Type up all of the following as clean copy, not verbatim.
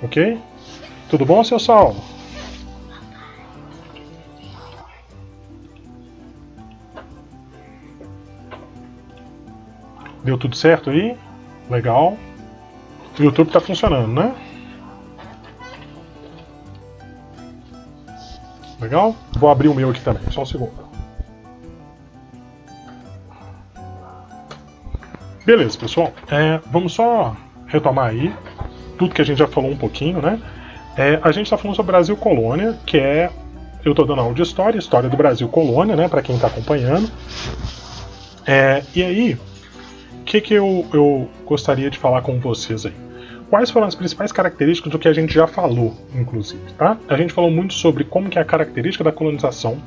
Ok? Tudo bom, seu Saulo? Deu tudo certo aí? Legal. O YouTube tá funcionando, né? Legal? Vou abrir o meu aqui também, só um segundo. Beleza, pessoal. Vamos só retomar aí tudo que a gente já falou um pouquinho, né? A gente está falando sobre Brasil Colônia, que é. Eu estou dando aula de história do Brasil Colônia, né? Para quem está acompanhando. E aí, o que eu gostaria de falar com vocês aí? Quais foram as principais características do que a gente já falou, inclusive, tá? A gente falou muito sobre como que é a característica da colonização,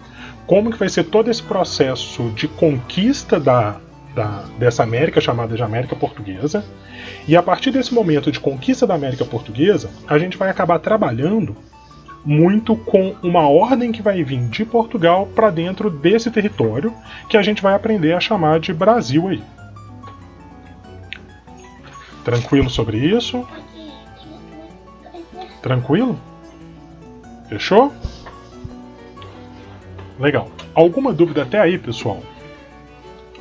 como que vai ser todo esse processo de conquista dessa América chamada de América Portuguesa. E a partir desse momento de conquista da América Portuguesa, a gente vai acabar trabalhando muito com uma ordem que vai vir de Portugal para dentro desse território, que a gente vai aprender a chamar de Brasil aí. Tranquilo sobre isso? Tranquilo? Fechou? Legal. Alguma dúvida até aí, pessoal?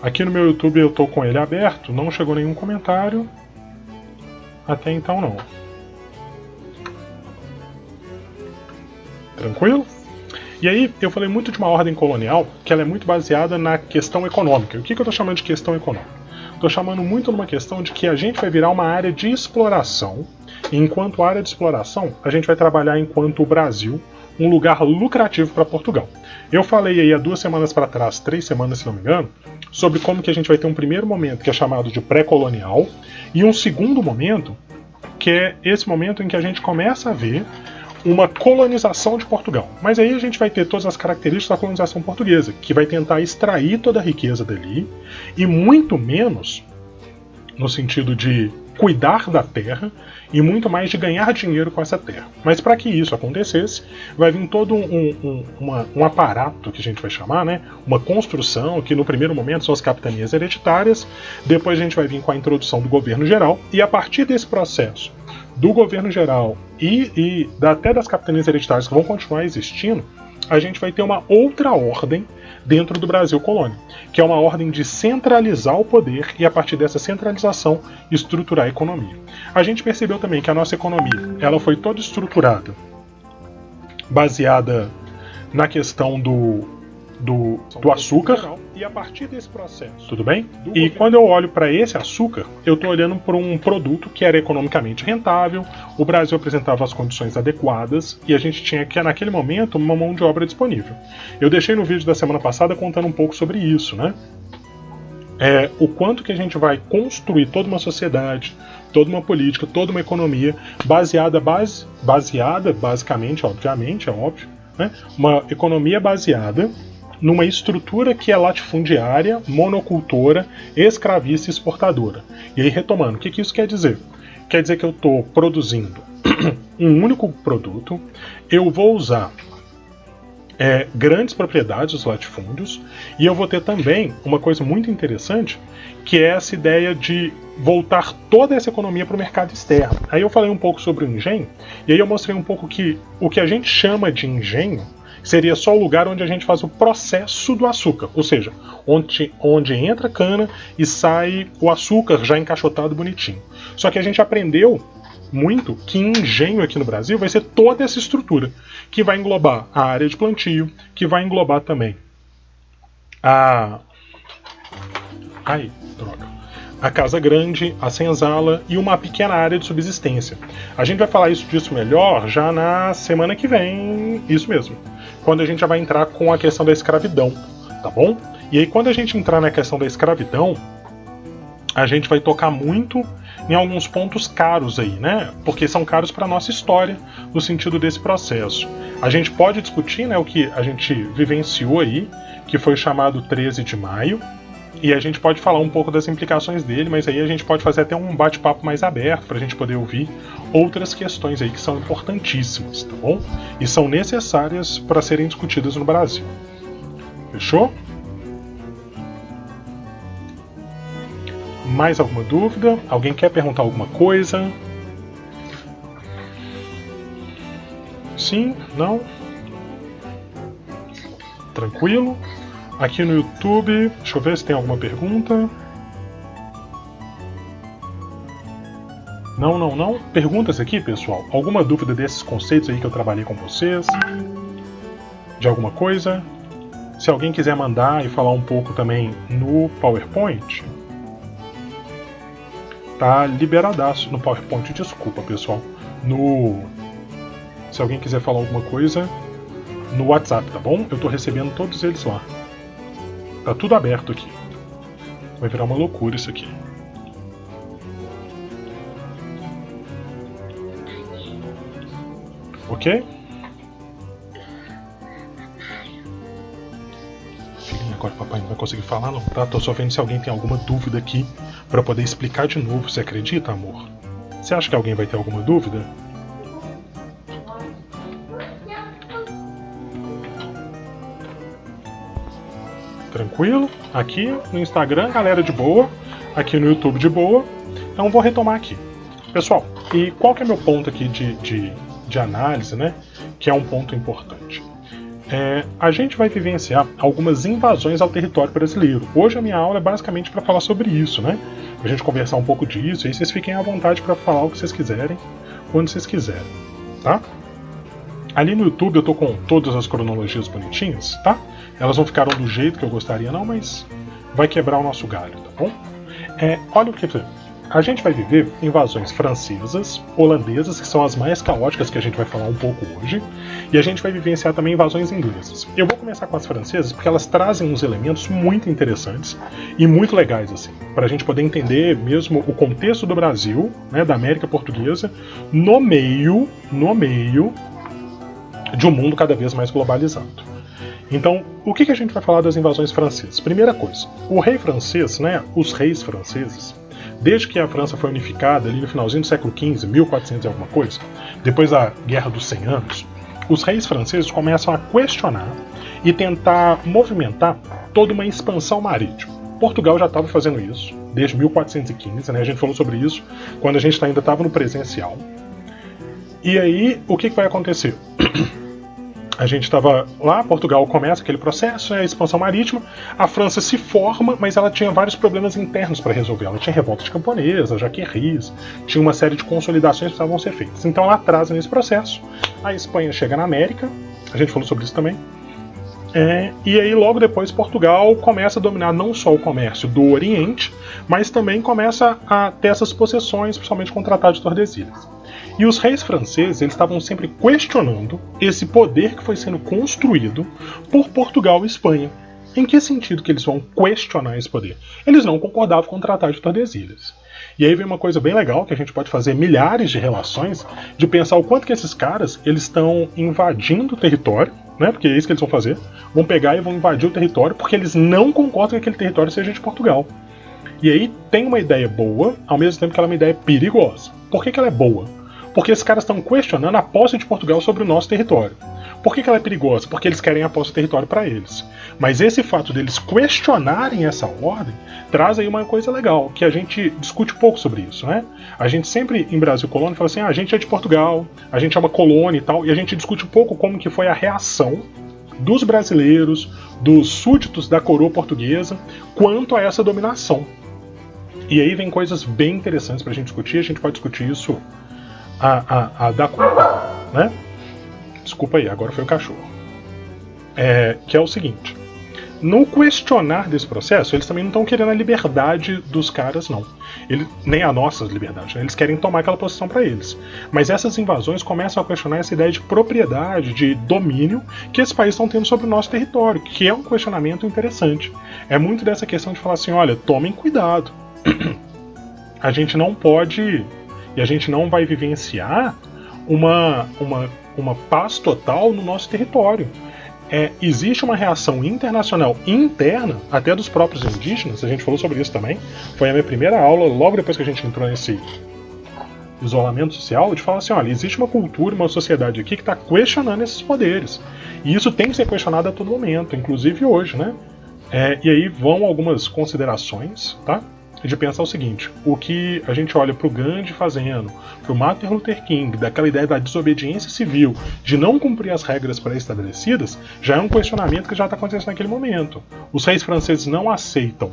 Aqui no meu YouTube eu tô com ele aberto, não chegou nenhum comentário. Até então não. Tranquilo? E aí, eu falei muito de uma ordem colonial, que ela é muito baseada na questão econômica. O que eu estou chamando de questão econômica? Estou chamando muito numa questão de que a gente vai virar uma área de exploração, e enquanto área de exploração, a gente vai trabalhar enquanto o Brasil, um lugar lucrativo para Portugal. Eu falei aí há 2 semanas para trás, 3 semanas se não me engano, sobre como que a gente vai ter um primeiro momento que é chamado de pré-colonial, e um segundo momento, que é esse momento em que a gente começa a ver uma colonização de Portugal. Mas aí a gente vai ter todas as características da colonização portuguesa, que vai tentar extrair toda a riqueza dali, e muito menos no sentido de cuidar da terra, e muito mais de ganhar dinheiro com essa terra. Mas para que isso acontecesse, vai vir todo um aparato, que a gente vai chamar, né? Uma construção, que no primeiro momento são as capitanias hereditárias, depois a gente vai vir com a introdução do governo geral, e a partir desse processo do governo geral e até das capitanias hereditárias que vão continuar existindo, a gente vai ter uma outra ordem dentro do Brasil Colônia, que é uma ordem de centralizar o poder e, a partir dessa centralização, estruturar a economia. A gente percebeu também que a nossa economia ela foi toda estruturada, baseada na questão do açúcar, e a partir desse processo, tudo bem? E quando eu olho para esse açúcar, eu estou olhando para um produto que era economicamente rentável, o Brasil apresentava as condições adequadas e a gente tinha que, naquele momento, uma mão de obra disponível. Eu deixei no vídeo da semana passada contando um pouco sobre isso, né? O quanto que a gente vai construir toda uma sociedade, toda uma política, toda uma economia baseada basicamente, obviamente, é óbvio, né? Uma economia baseada numa estrutura que é latifundiária, monocultora, escravista e exportadora. E aí, retomando, o que isso quer dizer? Quer dizer que eu estou produzindo um único produto, eu vou usar grandes propriedades dos latifúndios, e eu vou ter também uma coisa muito interessante, que é essa ideia de voltar toda essa economia para o mercado externo. Aí eu falei um pouco sobre o engenho, e aí eu mostrei um pouco que o que a gente chama de engenho seria só o lugar onde a gente faz o processo do açúcar, ou seja, onde entra a cana e sai o açúcar já encaixotado bonitinho. Só que a gente aprendeu muito que engenho aqui no Brasil vai ser toda essa estrutura, que vai englobar a área de plantio, que vai englobar também a casa grande, a senzala e uma pequena área de subsistência. A gente vai falar disso melhor já na semana que vem, isso mesmo, quando a gente já vai entrar com a questão da escravidão, tá bom? E aí quando a gente entrar na questão da escravidão, a gente vai tocar muito em alguns pontos caros aí, né? Porque são caros para a nossa história, no sentido desse processo. A gente pode discutir, né, o que a gente vivenciou aí, que foi chamado 13 de maio, e a gente pode falar um pouco das implicações dele, mas aí a gente pode fazer até um bate-papo mais aberto para a gente poder ouvir outras questões aí que são importantíssimas, tá bom? E são necessárias para serem discutidas no Brasil. Fechou? Mais alguma dúvida? Alguém quer perguntar alguma coisa? sim? Não? Tranquilo. Aqui no YouTube, deixa eu ver se tem alguma pergunta. Não, não, não. Perguntas aqui, pessoal? Alguma dúvida desses conceitos aí que eu trabalhei com vocês? De alguma coisa? Se alguém quiser mandar e falar um pouco também no PowerPoint, tá liberadaço no PowerPoint, desculpa, pessoal. Se alguém quiser falar alguma coisa, no WhatsApp, tá bom? Eu tô recebendo todos eles lá. Tá tudo aberto aqui. Vai virar uma loucura isso aqui. Ok? Filhinha, agora papai não vai conseguir falar não, tá? Tô só vendo se alguém tem alguma dúvida aqui pra poder explicar de novo. Você acredita, amor? Você acha que alguém vai ter alguma dúvida? Tranquilo? Aqui no Instagram, galera de boa. Aqui no YouTube de boa. Então vou retomar aqui. Pessoal, e qual que é meu ponto aqui de análise, né? Que é um ponto importante. A gente vai vivenciar algumas invasões ao território brasileiro. Hoje a minha aula é basicamente para falar sobre isso, né? Pra gente conversar um pouco disso, e aí vocês fiquem à vontade para falar o que vocês quiserem, quando vocês quiserem, tá? Ali no YouTube eu tô com todas as cronologias bonitinhas, tá? Elas não ficaram do jeito que eu gostaria não, mas vai quebrar o nosso galho, tá bom? Olha o que a gente vai viver invasões francesas, holandesas, que são as mais caóticas que a gente vai falar um pouco hoje, e a gente vai vivenciar também invasões inglesas. Eu vou começar com as francesas porque elas trazem uns elementos muito interessantes e muito legais, assim, para a gente poder entender mesmo o contexto do Brasil, né, da América Portuguesa, no meio de um mundo cada vez mais globalizado. Então, o que a gente vai falar das invasões francesas? Primeira coisa, o rei francês, né, os reis franceses, desde que a França foi unificada ali no finalzinho do século XV, 1400 e alguma coisa, depois da Guerra dos 100 Anos, os reis franceses começam a questionar e tentar movimentar toda uma expansão marítima. Portugal já estava fazendo isso desde 1415, né? A gente falou sobre isso quando a gente ainda estava no presencial. E aí, o que vai acontecer? A gente estava lá, Portugal começa aquele processo, a expansão marítima, a França se forma, mas ela tinha vários problemas internos para resolver. Ela tinha revolta de camponesa, jaquerris, tinha uma série de consolidações que precisavam ser feitas. Então ela atrasa nesse processo, a Espanha chega na América, a gente falou sobre isso também, e aí logo depois Portugal começa a dominar não só o comércio do Oriente, mas também começa a ter essas possessões, principalmente com o Tratado de Tordesilhas. E os reis franceses eles estavam sempre questionando esse poder que foi sendo construído por Portugal e Espanha. Em que sentido que eles vão questionar esse poder? Eles não concordavam com o Tratado de Tordesilhas. E aí vem uma coisa bem legal, que a gente pode fazer milhares de relações, de pensar o quanto que esses caras eles estão invadindo o território, né? Porque é isso que eles vão fazer. Vão pegar e vão invadir o território porque eles não concordam que aquele território seja de Portugal. E aí tem uma ideia boa, ao mesmo tempo que ela é uma ideia perigosa. Por que ela é boa? Porque esses caras estão questionando a posse de Portugal sobre o nosso território. Por que ela é perigosa? Porque eles querem a posse do território para eles. Mas esse fato deles questionarem essa ordem traz aí uma coisa legal, que a gente discute pouco sobre isso, né? A gente sempre, em Brasil Colônia, fala assim, a gente é de Portugal, a gente é uma colônia e tal, e a gente discute pouco como que foi a reação dos brasileiros, dos súditos da coroa portuguesa, quanto a essa dominação. E aí vem coisas bem interessantes pra gente discutir, a gente pode discutir isso a dar conta, né? Desculpa aí, agora foi o cachorro. Que é o seguinte, no questionar desse processo, eles também não estão querendo a liberdade dos caras, não. Nem a nossa liberdade, né? Eles querem tomar aquela posição para eles. Mas essas invasões começam a questionar essa ideia de propriedade, de domínio que esses países estão tendo sobre o nosso território, que é um questionamento interessante. É muito dessa questão de falar assim, olha, tomem cuidado. A gente não pode... E a gente não vai vivenciar uma paz total no nosso território. Existe uma reação internacional interna, até dos próprios indígenas, a gente falou sobre isso também. Foi a minha primeira aula, logo depois que a gente entrou nesse isolamento social, de falar assim, olha, existe uma cultura, uma sociedade aqui que está questionando esses poderes. E isso tem que ser questionado a todo momento, inclusive hoje, né? E aí vão algumas considerações, tá? de pensar o seguinte: o que a gente olha pro Gandhi fazendo, pro Martin Luther King, daquela ideia da desobediência civil, de não cumprir as regras pré-estabelecidas, já é um questionamento que já está acontecendo naquele momento. Os reis franceses não aceitam,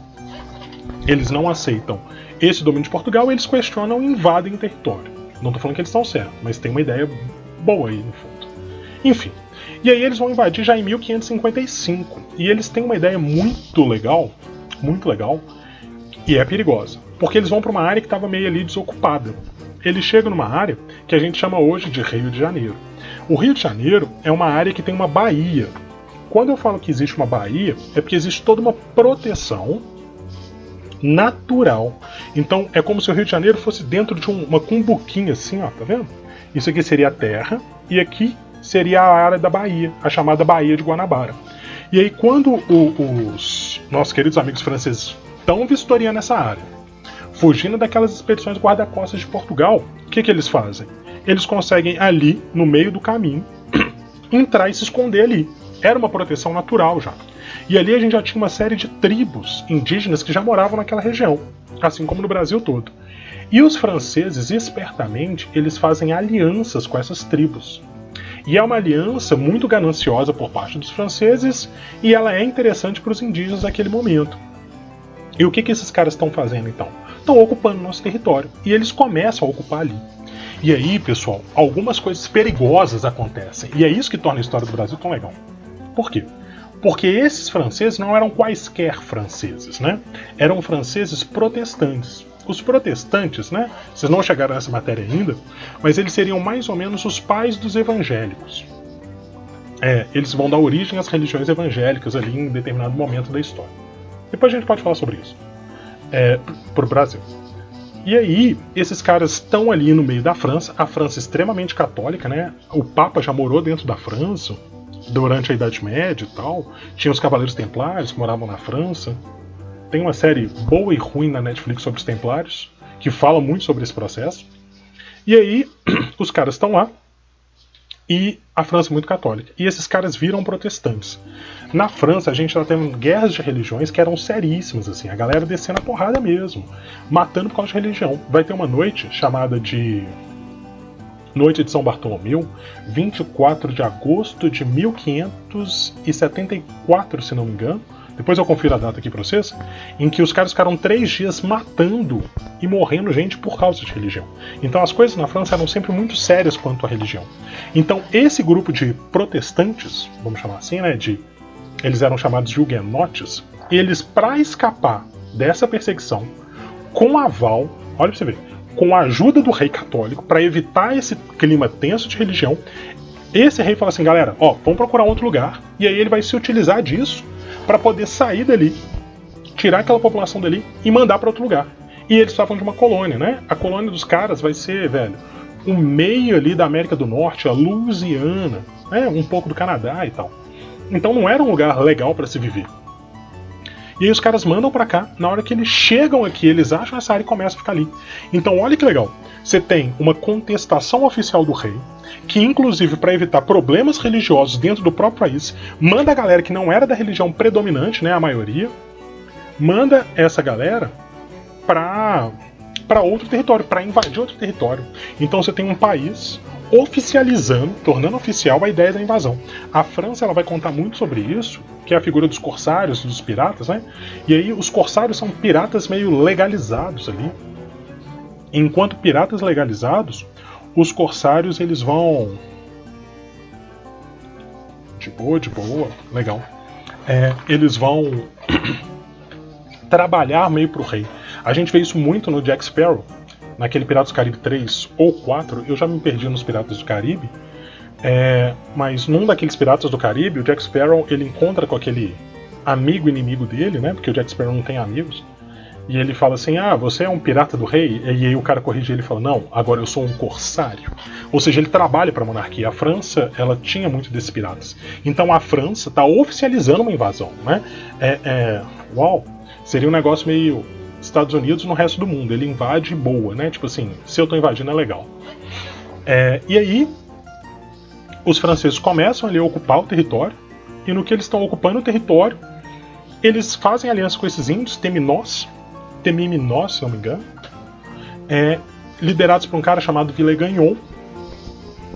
eles não aceitam esse domínio de Portugal, eles questionam e invadem o território. Não estou falando que eles estão certos, mas tem uma ideia boa aí no fundo. Enfim, e aí eles vão invadir já em 1555, e eles têm uma ideia muito legal, e é perigosa, porque eles vão para uma área que estava meio ali desocupada. Eles chegam numa área que a gente chama hoje de Rio de Janeiro. O Rio de Janeiro é uma área que tem uma baía. Quando eu falo que existe uma baía, é porque existe toda uma proteção natural. Então é como se o Rio de Janeiro fosse dentro de uma cumbuquinha assim, ó, tá vendo? Isso aqui seria a terra, e aqui seria a área da baía, a chamada Baía de Guanabara. E aí quando os nossos queridos amigos franceses estão vistoriando essa área, fugindo daquelas expedições guarda-costas de Portugal, o que eles fazem? Eles conseguem ali, no meio do caminho, entrar e se esconder ali. Era uma proteção natural já. E ali a gente já tinha uma série de tribos indígenas que já moravam naquela região, assim como no Brasil todo. E os franceses, espertamente, eles fazem alianças com essas tribos. E é uma aliança muito gananciosa por parte dos franceses, e ela é interessante para os indígenas naquele momento. E o que esses caras estão fazendo então? Estão ocupando nosso território. E eles começam a ocupar ali. E aí, pessoal, algumas coisas perigosas acontecem. E é isso que torna a história do Brasil tão legal. Por quê? Porque esses franceses não eram quaisquer franceses, né? Eram franceses protestantes. Os protestantes, né? Vocês não chegaram nessa matéria ainda, mas eles seriam mais ou menos os pais dos evangélicos. Eles vão dar origem às religiões evangélicas ali em determinado momento da história. Depois a gente pode falar sobre isso. Pro Brasil. E aí, esses caras estão ali no meio da França, a França extremamente católica, né? O Papa já morou dentro da França durante a Idade Média e tal. Tinha os Cavaleiros Templários que moravam na França. Tem uma série boa e ruim na Netflix sobre os Templários, que fala muito sobre esse processo. E aí, os caras estão lá, e a França é muito católica. E esses caras viram protestantes. Na França, a gente já teve guerras de religiões que eram seríssimas, assim, a galera descendo a porrada mesmo, matando por causa de religião. Vai ter uma noite chamada de Noite de São Bartolomeu, 24 de agosto de 1574, se não me engano. Depois eu confiro a data aqui pra vocês, em que os caras ficaram 3 dias matando e morrendo gente por causa de religião. Então as coisas na França eram sempre muito sérias quanto à religião. Então esse grupo de protestantes, vamos chamar assim, né, eles eram chamados de huguenotes, eles, para escapar dessa perseguição, com aval, olha pra você ver, com a ajuda do rei católico, para evitar esse clima tenso de religião, esse rei fala assim: galera, vamos procurar outro lugar, e aí ele vai se utilizar disso para poder sair dali, tirar aquela população dali e mandar para outro lugar. E eles estavam de uma colônia, né? A colônia dos caras vai ser, velho, o meio ali da América do Norte, a Louisiana, né? Um pouco do Canadá e tal. Então não era um lugar legal para se viver. E aí os caras mandam para cá, na hora que eles chegam aqui, eles acham essa área e começam a ficar ali. Então olha que legal, você tem uma contestação oficial do rei, que inclusive para evitar problemas religiosos dentro do próprio país, manda a galera que não era da religião predominante, né, a maioria, manda essa galera para outro território, para invadir outro território. Então você tem um país oficializando, tornando oficial a ideia da invasão. A França ela vai contar muito sobre isso, que é a figura dos corsários, dos piratas, né? E aí os corsários são piratas meio legalizados ali. Enquanto piratas legalizados, os corsários eles vão de boa, legal. Eles vão trabalhar meio pro rei. A gente vê isso muito no Jack Sparrow, naquele Piratas do Caribe 3 ou 4, eu já me perdi nos Piratas do Caribe, mas num daqueles Piratas do Caribe, o Jack Sparrow ele encontra com aquele amigo inimigo dele, né? Porque o Jack Sparrow não tem amigos. E ele fala assim: você é um pirata do rei? E aí o cara corrige ele e fala: não, agora eu sou um corsário. Ou seja, ele trabalha para a monarquia. A França, ela tinha muito desses piratas. Então a França está oficializando uma invasão, né? Uau! Seria um negócio meio Estados Unidos no resto do mundo. Ele invade boa, né? Tipo assim, se eu tô invadindo é legal. E aí os franceses começam ali a ocupar o território, e no que eles estão ocupando o território, eles fazem aliança com esses índios, Teminois, Tememinó, se não me engano, liderados por um cara chamado Villegagnon,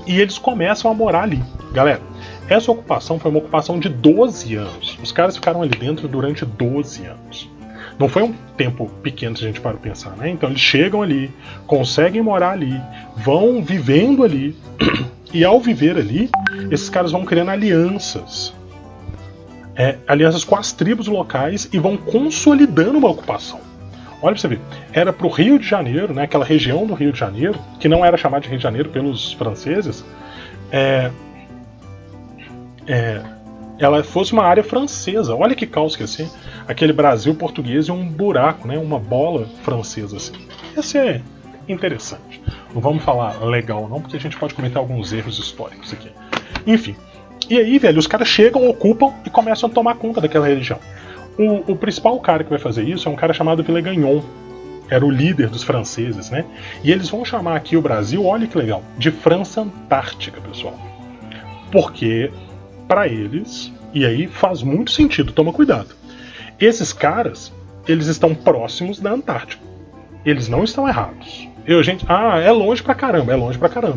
e eles começam a morar ali. Galera, essa ocupação foi uma ocupação de 12 anos. Os caras ficaram ali dentro durante 12 anos. Não foi um tempo pequeno se a gente para pensar, né? Então eles chegam ali, conseguem morar ali, vão vivendo ali, e ao viver ali, esses caras vão criando alianças. Alianças com as tribos locais e vão consolidando uma ocupação. Olha pra você ver, era pro Rio de Janeiro, né, aquela região do Rio de Janeiro, que não era chamada de Rio de Janeiro pelos franceses, ela fosse uma área francesa. Olha que caos que ia ser aquele Brasil português e um buraco, né, uma bola francesa assim. Ia ser interessante. Não vamos falar legal não, porque a gente pode cometer alguns erros históricos aqui. Enfim. E aí, velho, os caras chegam, ocupam e começam a tomar conta daquela região. O principal cara que vai fazer isso é um cara chamado Villegagnon. Era o líder dos franceses, né? E eles vão chamar aqui o Brasil, olha que legal, de França Antártica, pessoal. Porque, para eles, e aí faz muito sentido, toma cuidado. Esses caras, eles estão próximos da Antártica. Eles não estão errados. É longe pra caramba,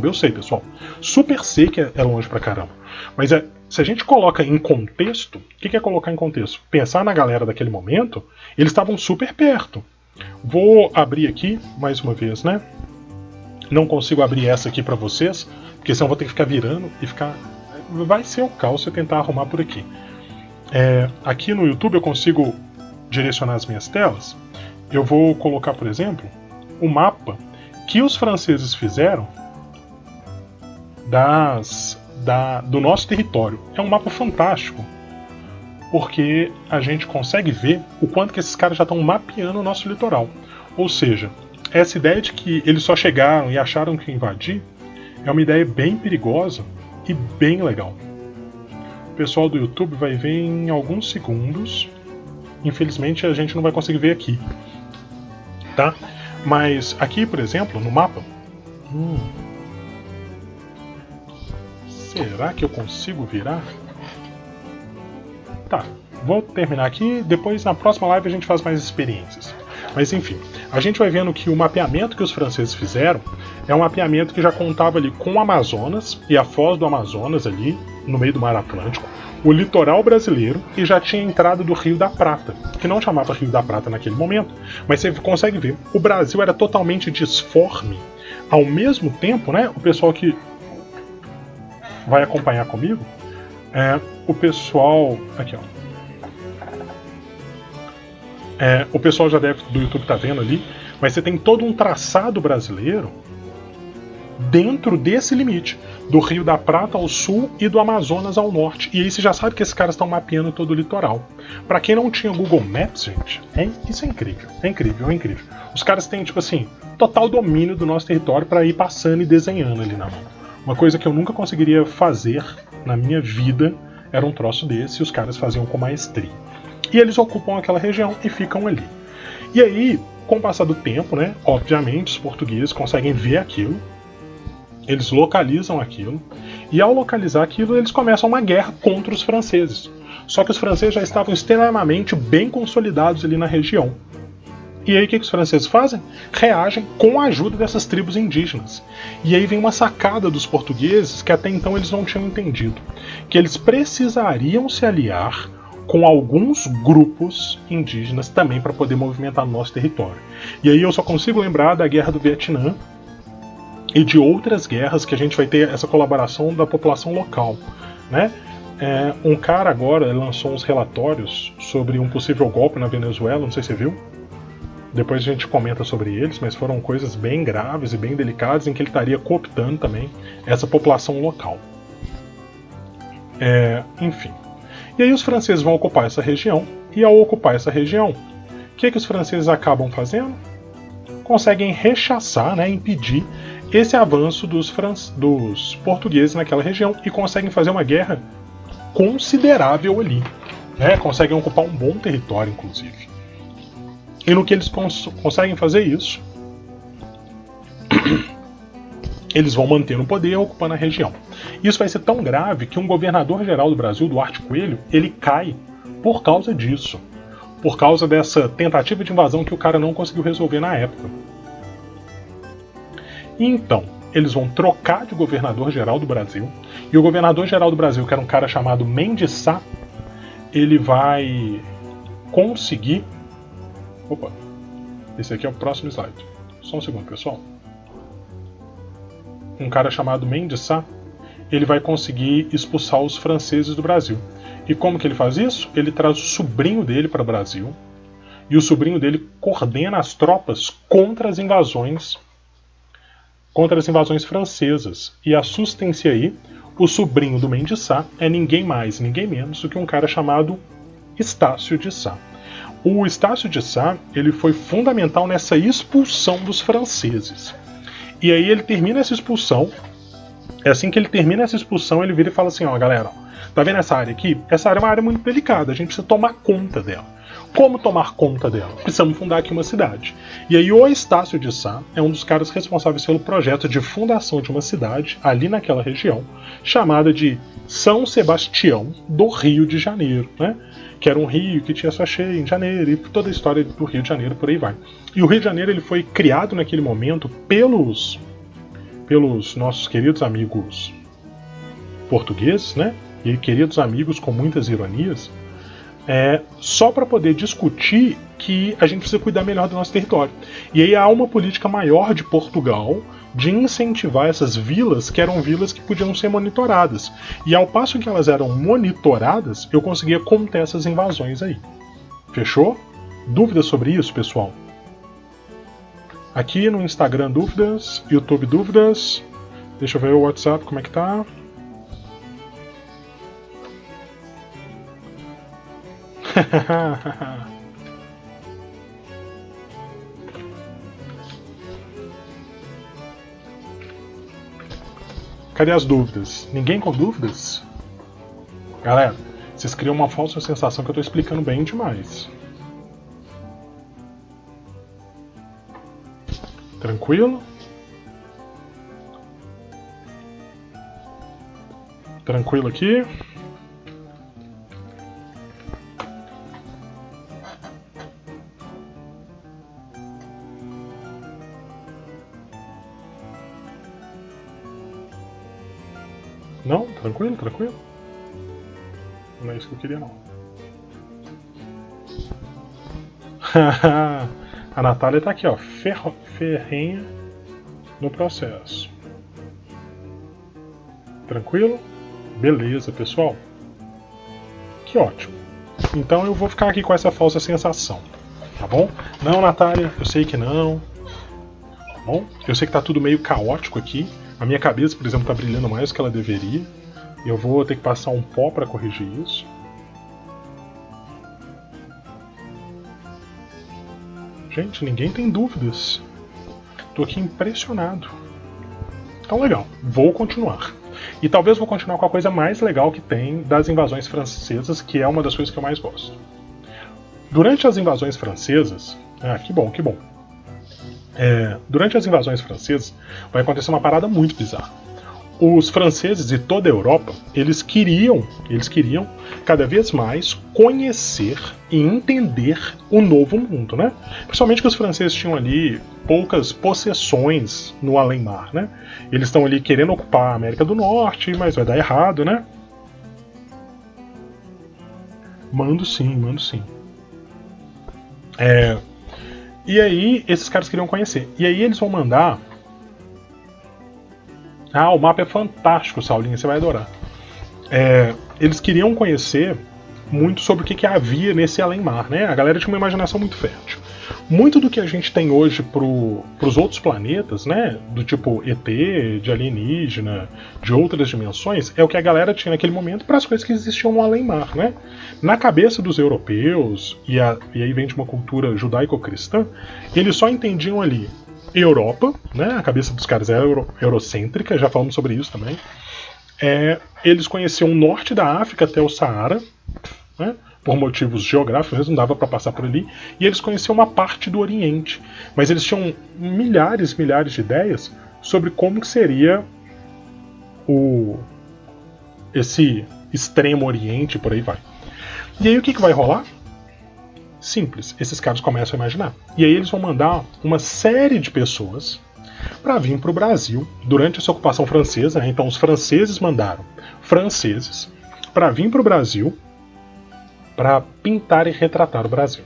eu sei, pessoal. Super sei que é longe pra caramba. Mas se a gente coloca em contexto, o que é colocar em contexto? Pensar na galera daquele momento, eles estavam super perto. Vou abrir aqui, mais uma vez, né? Não consigo abrir essa aqui pra vocês, porque senão vou ter que ficar virando e ficar... Vai ser um caos se eu tentar arrumar por aqui. Aqui no YouTube eu consigo direcionar as minhas telas. Eu vou colocar, por exemplo, o mapa que os franceses fizeram do nosso território. É um mapa fantástico, porque a gente consegue ver o quanto que esses caras já estão mapeando o nosso litoral. Ou seja, essa ideia de que eles só chegaram e acharam que invadir é uma ideia bem perigosa e bem legal. O pessoal do YouTube vai ver em alguns segundos. Infelizmente a gente não vai conseguir ver aqui, tá? Mas aqui, por exemplo, no mapa... Será que eu consigo virar? Tá, vou terminar aqui. Depois, na próxima live, a gente faz mais experiências. Mas enfim, a gente vai vendo que o mapeamento que os franceses fizeram é um mapeamento que já contava ali com o Amazonas e a foz do Amazonas ali, no meio do Mar Atlântico, o litoral brasileiro e já tinha a entrada do Rio da Prata, que não chamava Rio da Prata naquele momento, mas você consegue ver, o Brasil era totalmente disforme. Ao mesmo tempo, né, o pessoal que vai acompanhar comigo, o pessoal... Aqui, ó. O pessoal já deve do YouTube tá vendo ali, mas você tem todo um traçado brasileiro dentro desse limite, do Rio da Prata ao sul e do Amazonas ao norte. E aí você já sabe que esses caras estão mapeando todo o litoral. Pra quem não tinha Google Maps, gente, isso é incrível. É incrível, é incrível. Os caras têm, tipo assim, total domínio do nosso território pra ir passando e desenhando ali na mão. Uma coisa que eu nunca conseguiria fazer na minha vida era um troço desse, e os caras faziam com maestria. E eles ocupam aquela região e ficam ali. E aí, com o passar do tempo, né, obviamente os portugueses conseguem ver aquilo, eles localizam aquilo, e ao localizar aquilo, eles começam uma guerra contra os franceses. Só que os franceses já estavam extremamente bem consolidados ali na região. E aí o que os franceses fazem? Reagem com a ajuda dessas tribos indígenas. E aí vem uma sacada dos portugueses que até então eles não tinham entendido. Que eles precisariam se aliar com alguns grupos indígenas também para poder movimentar o nosso território. E aí eu só consigo lembrar da Guerra do Vietnã e de outras guerras que a gente vai ter essa colaboração da população local, né? Um cara agora lançou uns relatórios sobre um possível golpe na Venezuela, não sei se você viu. Depois a gente comenta sobre eles, mas foram coisas bem graves e bem delicadas em que ele estaria cooptando também essa população local. Enfim. E aí os franceses vão ocupar essa região, e ao ocupar essa região, o que os franceses acabam fazendo? Conseguem rechaçar, né, impedir esse avanço dos portugueses naquela região e conseguem fazer uma guerra considerável ali. Conseguem ocupar um bom território, inclusive. E no que eles conseguem fazer isso, eles vão manter o poder ocupando a região. Isso vai ser tão grave que um governador-geral do Brasil, Duarte Coelho, ele cai por causa disso. por causa dessa tentativa de invasão que o cara não conseguiu resolver na época. Então, eles vão trocar de governador-geral do Brasil, e o governador-geral do Brasil, que era um cara chamado Mendes Sá, ele vai conseguir... Opa, esse aqui é o próximo slide. Só um segundo, pessoal. Um cara chamado Mendes Sá, ele vai conseguir expulsar os franceses do Brasil. E como que ele faz isso? Ele traz o sobrinho dele para o Brasil, e o sobrinho dele coordena as tropas contra as invasões francesas. E assustem-se aí, o sobrinho do Mendes Sá é ninguém mais, ninguém menos do que um cara chamado Estácio de Sá. O Estácio de Sá, ele foi fundamental nessa expulsão dos franceses. E aí ele termina essa expulsão. É assim que ele termina essa expulsão, ele vira e fala assim, ó, galera, tá vendo essa área aqui? Essa área é uma área muito delicada, a gente precisa tomar conta dela. Como tomar conta dela? Precisamos fundar aqui uma cidade. E aí o Estácio de Sá é um dos caras responsáveis pelo projeto de fundação de uma cidade, ali naquela região, chamada de São Sebastião do Rio de Janeiro, né? Que era um rio que tinha sua cheia em janeiro, e toda a história do Rio de Janeiro por aí vai. E o Rio de Janeiro ele foi criado naquele momento pelos nossos queridos amigos portugueses, né? E queridos amigos com muitas ironias, só para poder discutir que a gente precisa cuidar melhor do nosso território. E aí há uma política maior de Portugal de incentivar essas vilas, que eram vilas que podiam ser monitoradas. E ao passo que elas eram monitoradas, eu conseguia conter essas invasões aí. Fechou? Dúvidas sobre isso, pessoal? Aqui no Instagram dúvidas, YouTube dúvidas. Deixa eu ver o WhatsApp como é que tá. Cadê as dúvidas? Ninguém com dúvidas? Galera, vocês criam uma falsa sensação que eu tô explicando bem demais. Tranquilo? Tranquilo aqui? Não? Tranquilo? Tranquilo? Não é isso que eu queria, não. A Natália tá aqui, ó, ferrenha no processo. Tranquilo? Beleza, pessoal. Que ótimo. Então eu vou ficar aqui com essa falsa sensação, tá bom? Não, Natália, eu sei que não. Tá bom? Eu sei que tá tudo meio caótico aqui. A minha cabeça, por exemplo, tá brilhando mais do que ela deveria. Eu vou ter que passar um pó para corrigir isso. Gente, ninguém tem dúvidas. Tô aqui impressionado. Então legal, vou continuar. E talvez vou continuar com a coisa mais legal que tem das invasões francesas, que é uma das coisas que eu mais gosto. Durante as invasões francesas... que bom, que bom. Durante as invasões francesas vai acontecer uma parada muito bizarra. Os franceses e toda a Europa, eles queriam cada vez mais conhecer e entender o novo mundo, né? Principalmente que os franceses tinham ali poucas possessões no além-mar, né? Eles estão ali querendo ocupar a América do Norte, mas vai dar errado, né? Mando sim. E aí, esses caras queriam conhecer. E aí eles vão mandar... o mapa é fantástico, Saulinha, você vai adorar. Eles queriam conhecer muito sobre o que havia nesse além-mar, né? A galera tinha uma imaginação muito fértil. Muito do que a gente tem hoje pros outros planetas, né? Do tipo ET, de alienígena, de outras dimensões, é o que a galera tinha naquele momento para as coisas que existiam no além-mar, né? Na cabeça dos europeus, e aí vem de uma cultura judaico-cristã, eles só entendiam ali Europa, né? A cabeça dos caras era eurocêntrica, já falamos sobre isso também. Eles conheciam o norte da África até o Saara, né? Por motivos geográficos, não dava para passar por ali, e eles conheciam uma parte do Oriente, mas eles tinham milhares de ideias sobre como que seria esse extremo Oriente, por aí vai. E aí o que vai rolar? Simples, esses caras começam a imaginar. E aí eles vão mandar uma série de pessoas para vir para o Brasil durante essa ocupação francesa, né? Então os franceses mandaram franceses para vir para o Brasil para pintar e retratar o Brasil.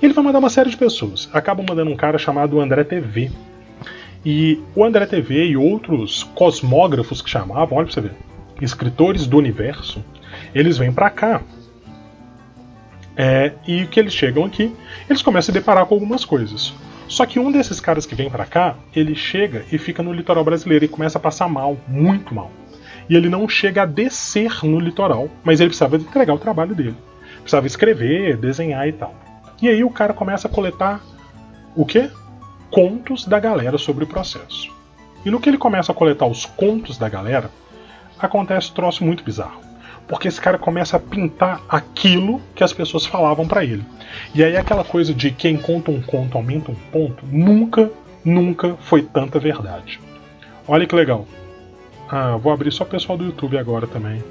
E ele vai mandar uma série de pessoas. Acabam mandando um cara chamado André TV. E o André TV e outros cosmógrafos que chamavam, olha para você ver, escritores do universo, eles vêm para cá. E que eles chegam aqui, eles começam a deparar com algumas coisas. Só que um desses caras que vem pra cá, ele chega e fica no litoral brasileiro e começa a passar mal, muito mal. E ele não chega a descer no litoral, mas ele precisava entregar o trabalho dele. Precisava escrever, desenhar e tal. E aí o cara começa a coletar o quê? Contos da galera sobre o processo. E no que ele começa a coletar os contos da galera, acontece um troço muito bizarro. Porque esse cara começa a pintar aquilo que as pessoas falavam pra ele. E aí aquela coisa de quem conta um conto aumenta um ponto, nunca foi tanta verdade. Olha que legal. Vou abrir só o pessoal do YouTube agora também.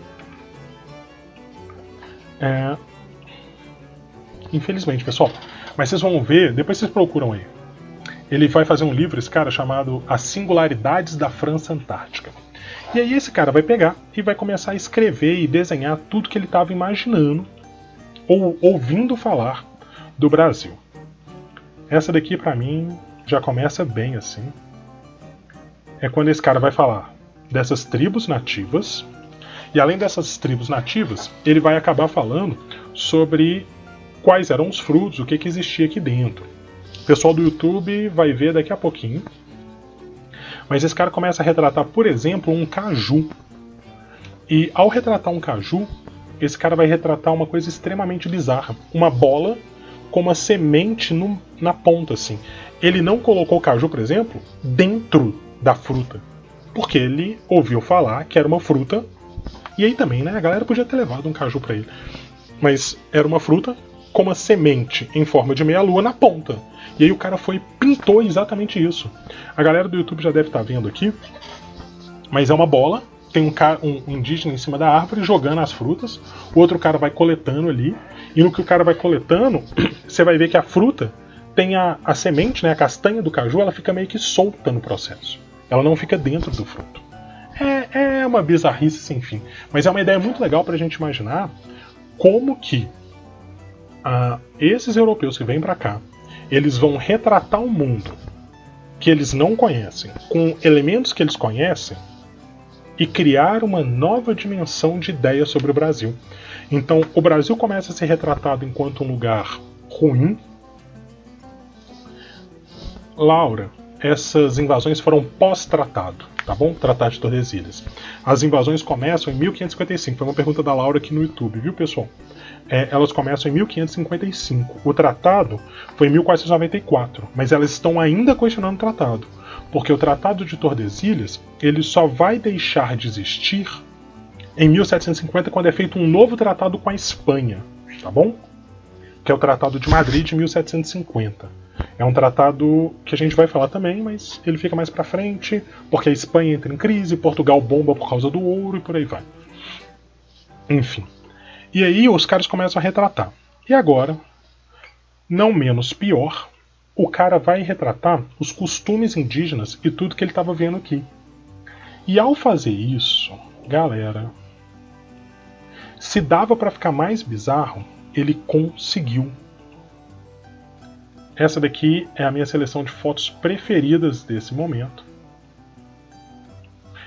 Infelizmente, pessoal. Mas vocês vão ver, depois vocês procuram aí. Ele vai fazer um livro, esse cara, chamado As Singularidades da França Antártica. E aí esse cara vai pegar e vai começar a escrever e desenhar tudo que ele estava imaginando ou ouvindo falar do Brasil. Essa daqui pra mim já começa bem assim. É quando esse cara vai falar dessas tribos nativas. E além dessas tribos nativas, ele vai acabar falando sobre quais eram os frutos, o que existia aqui dentro. O pessoal do YouTube vai ver daqui a pouquinho. Mas esse cara começa a retratar, por exemplo, um caju. E ao retratar um caju, esse cara vai retratar uma coisa extremamente bizarra. Uma bola com uma semente na ponta, assim. Ele não colocou o caju, por exemplo, dentro da fruta. Porque ele ouviu falar que era uma fruta. E aí também, né? A galera podia ter levado um caju pra ele. Mas era uma fruta com uma semente em forma de meia-lua na ponta. E aí o cara foi e pintou exatamente isso. A galera do YouTube já deve estar vendo aqui. Mas é uma bola, tem um indígena em cima da árvore jogando as frutas. O outro cara vai coletando ali. E no que o cara vai coletando, você vai ver que a fruta tem a semente, né, a castanha do caju, ela fica meio que solta no processo. Ela não fica dentro do fruto. É uma bizarrice sem fim. Mas é uma ideia muito legal pra gente imaginar como que esses europeus que vêm pra cá, eles vão retratar um mundo que eles não conhecem, com elementos que eles conhecem, e criar uma nova dimensão de ideia sobre o Brasil. Então, o Brasil começa a ser retratado enquanto um lugar ruim. Laura, essas invasões foram pós-tratado, tá bom? Tratado de Tordesilhas. As invasões começam em 1555. Foi uma pergunta da Laura aqui no YouTube, viu, pessoal? Elas começam em 1555. O tratado foi em 1494, mas elas estão ainda questionando o tratado, porque o Tratado de Tordesilhas ele só vai deixar de existir em 1750, quando é feito um novo tratado com a Espanha, tá bom? Que é o Tratado de Madrid de 1750. É um tratado que a gente vai falar também, mas ele fica mais pra frente, porque a Espanha entra em crise, Portugal bomba por causa do ouro e por aí vai. Enfim. E aí os caras começam a retratar. E agora, não menos pior, o cara vai retratar os costumes indígenas e tudo que ele estava vendo aqui. E ao fazer isso, galera, se dava para ficar mais bizarro, ele conseguiu. Essa daqui é a minha seleção de fotos preferidas desse momento,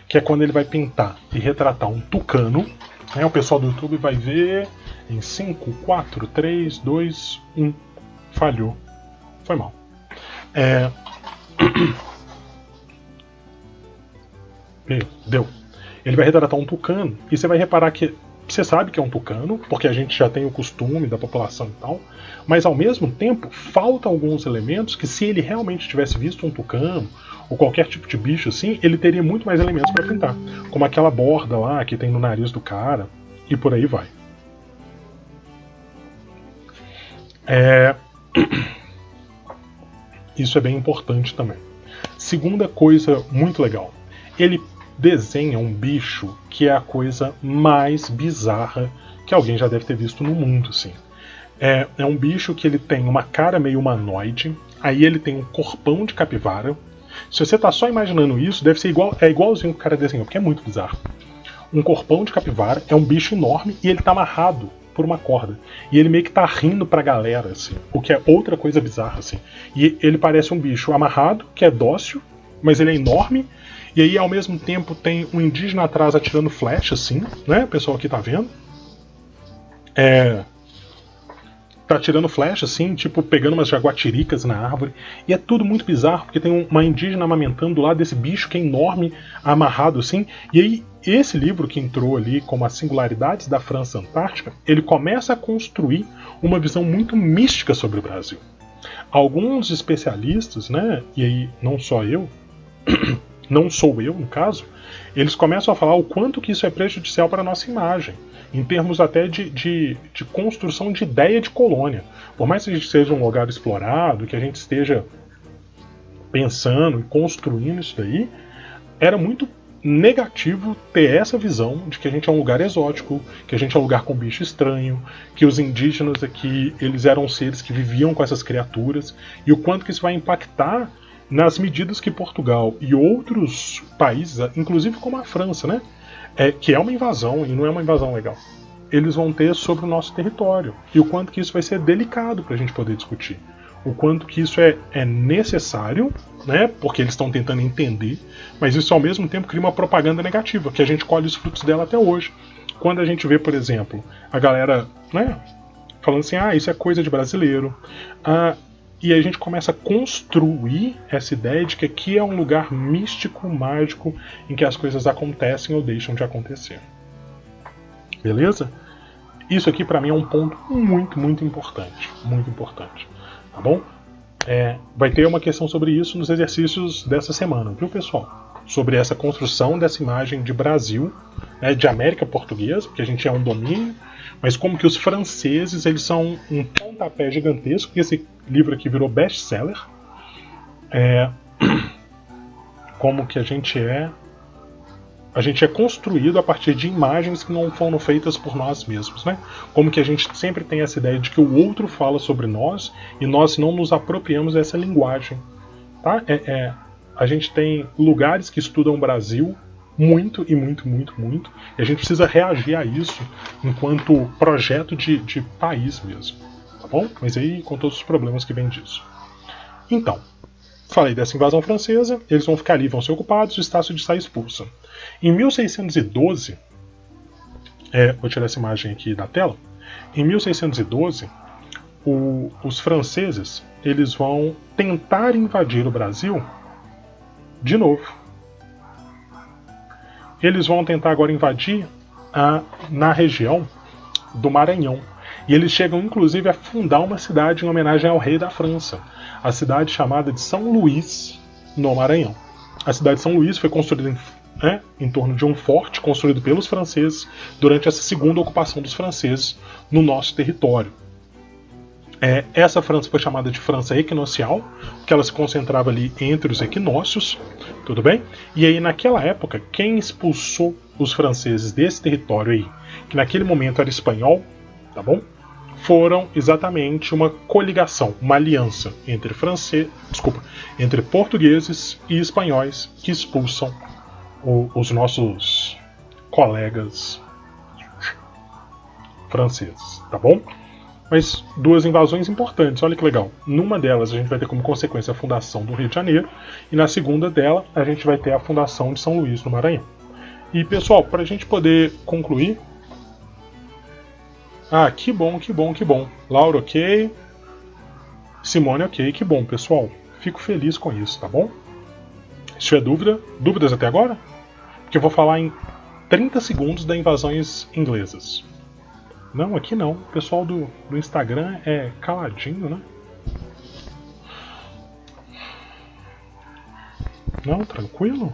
que é quando ele vai pintar e retratar um tucano. O pessoal do YouTube vai ver em 5, 4, 3, 2, 1. Falhou. Foi mal. Deu. Ele vai retratar um tucano e você vai reparar que você sabe que é um tucano, porque a gente já tem o costume da população e tal, mas ao mesmo tempo faltam alguns elementos que, se ele realmente tivesse visto um tucano ou qualquer tipo de bicho assim, ele teria muito mais elementos para pintar, como aquela borda lá que tem no nariz do cara e por aí vai. Isso é bem importante também. Segunda coisa muito legal, ele desenha um bicho que é a coisa mais bizarra que alguém já deve ter visto no mundo, sim. É um bicho que ele tem uma cara meio humanoide, aí ele tem um corpão de capivara. Se você tá só imaginando isso, deve ser igualzinho que o cara desenhou, porque é muito bizarro. Um corpão de capivara, é um bicho enorme e ele tá amarrado por uma corda. E ele meio que tá rindo pra galera, assim, o que é outra coisa bizarra, assim. E ele parece um bicho amarrado, que é dócil, mas ele é enorme. E aí, ao mesmo tempo, tem um indígena atrás atirando flecha, assim, né? O pessoal aqui tá vendo. Tá tirando flecha, assim, tipo, pegando umas jaguatiricas na árvore. E é tudo muito bizarro, porque tem uma indígena amamentando do lado desse bicho que é enorme, amarrado, assim. E aí, esse livro que entrou ali como as singularidades da França Antártica, ele começa a construir uma visão muito mística sobre o Brasil. Alguns especialistas, né, e aí não só eu, não sou eu no caso, eles começam a falar o quanto que isso é prejudicial para a nossa imagem, em termos até de construção de ideia de colônia. Por mais que a gente seja um lugar explorado, que a gente esteja pensando e construindo isso daí, era muito negativo ter essa visão de que a gente é um lugar exótico, que a gente é um lugar com bicho estranho, que os indígenas aqui, eles eram seres que viviam com essas criaturas, e o quanto que isso vai impactar nas medidas que Portugal e outros países, inclusive como a França, né, que é uma invasão e não é uma invasão legal, eles vão ter sobre o nosso território, e o quanto que isso vai ser delicado para a gente poder discutir. O quanto que isso é necessário, né? Porque eles estão tentando entender, mas isso ao mesmo tempo cria uma propaganda negativa, que a gente colhe os frutos dela até hoje. Quando a gente vê, por exemplo, a galera, né, falando assim, isso é coisa de brasileiro, e a gente começa a construir essa ideia de que aqui é um lugar místico, mágico, em que as coisas acontecem ou deixam de acontecer. Beleza? Isso aqui para mim é um ponto muito, muito importante. Muito importante. Tá bom? Vai ter uma questão sobre isso nos exercícios dessa semana, viu, pessoal? Sobre essa construção dessa imagem de Brasil, né, de América Portuguesa, porque a gente é um domínio, mas como que os franceses eles são um pontapé gigantesco, e esse livro aqui virou best-seller. Como que a gente é construído a partir de imagens que não foram feitas por nós mesmos, né? Como que a gente sempre tem essa ideia de que o outro fala sobre nós e nós não nos apropriamos dessa linguagem, tá? A gente tem lugares que estudam o Brasil muito e muito, muito, muito, e a gente precisa reagir a isso enquanto projeto de país mesmo, tá bom? Mas aí com todos os problemas que vem disso. Então, falei dessa invasão francesa, eles vão ficar ali, vão ser ocupados, o Estácio de Sá expulsa. Em 1612, vou tirar essa imagem aqui da tela. Em 1612, os franceses eles vão tentar invadir o Brasil de novo. Eles vão tentar agora invadir na região do Maranhão. E eles chegam inclusive a fundar uma cidade em homenagem ao rei da França, a cidade chamada de São Luís, no Maranhão. A cidade de São Luís foi construída em torno de um forte construído pelos franceses durante essa segunda ocupação dos franceses no nosso território. Essa França foi chamada de França Equinocial, porque ela se concentrava ali entre os equinócios, tudo bem? E aí naquela época, quem expulsou os franceses desse território aí, que naquele momento era espanhol, tá bom? Foram exatamente uma coligação, uma aliança entre portugueses e espanhóis que expulsam os nossos colegas franceses, tá bom? Mas duas invasões importantes, olha que legal. Numa delas a gente vai ter como consequência a fundação do Rio de Janeiro, e na segunda dela a gente vai ter a fundação de São Luís, no Maranhão. E pessoal, para a gente poder concluir... que bom, que bom, que bom. Laura, ok. Simone, ok, que bom, pessoal. Fico feliz com isso, tá bom? Se tiver dúvida, dúvidas até agora? Porque eu vou falar em 30 segundos das invasões inglesas. Não, aqui não. O pessoal do Instagram é caladinho, né? Não, tranquilo?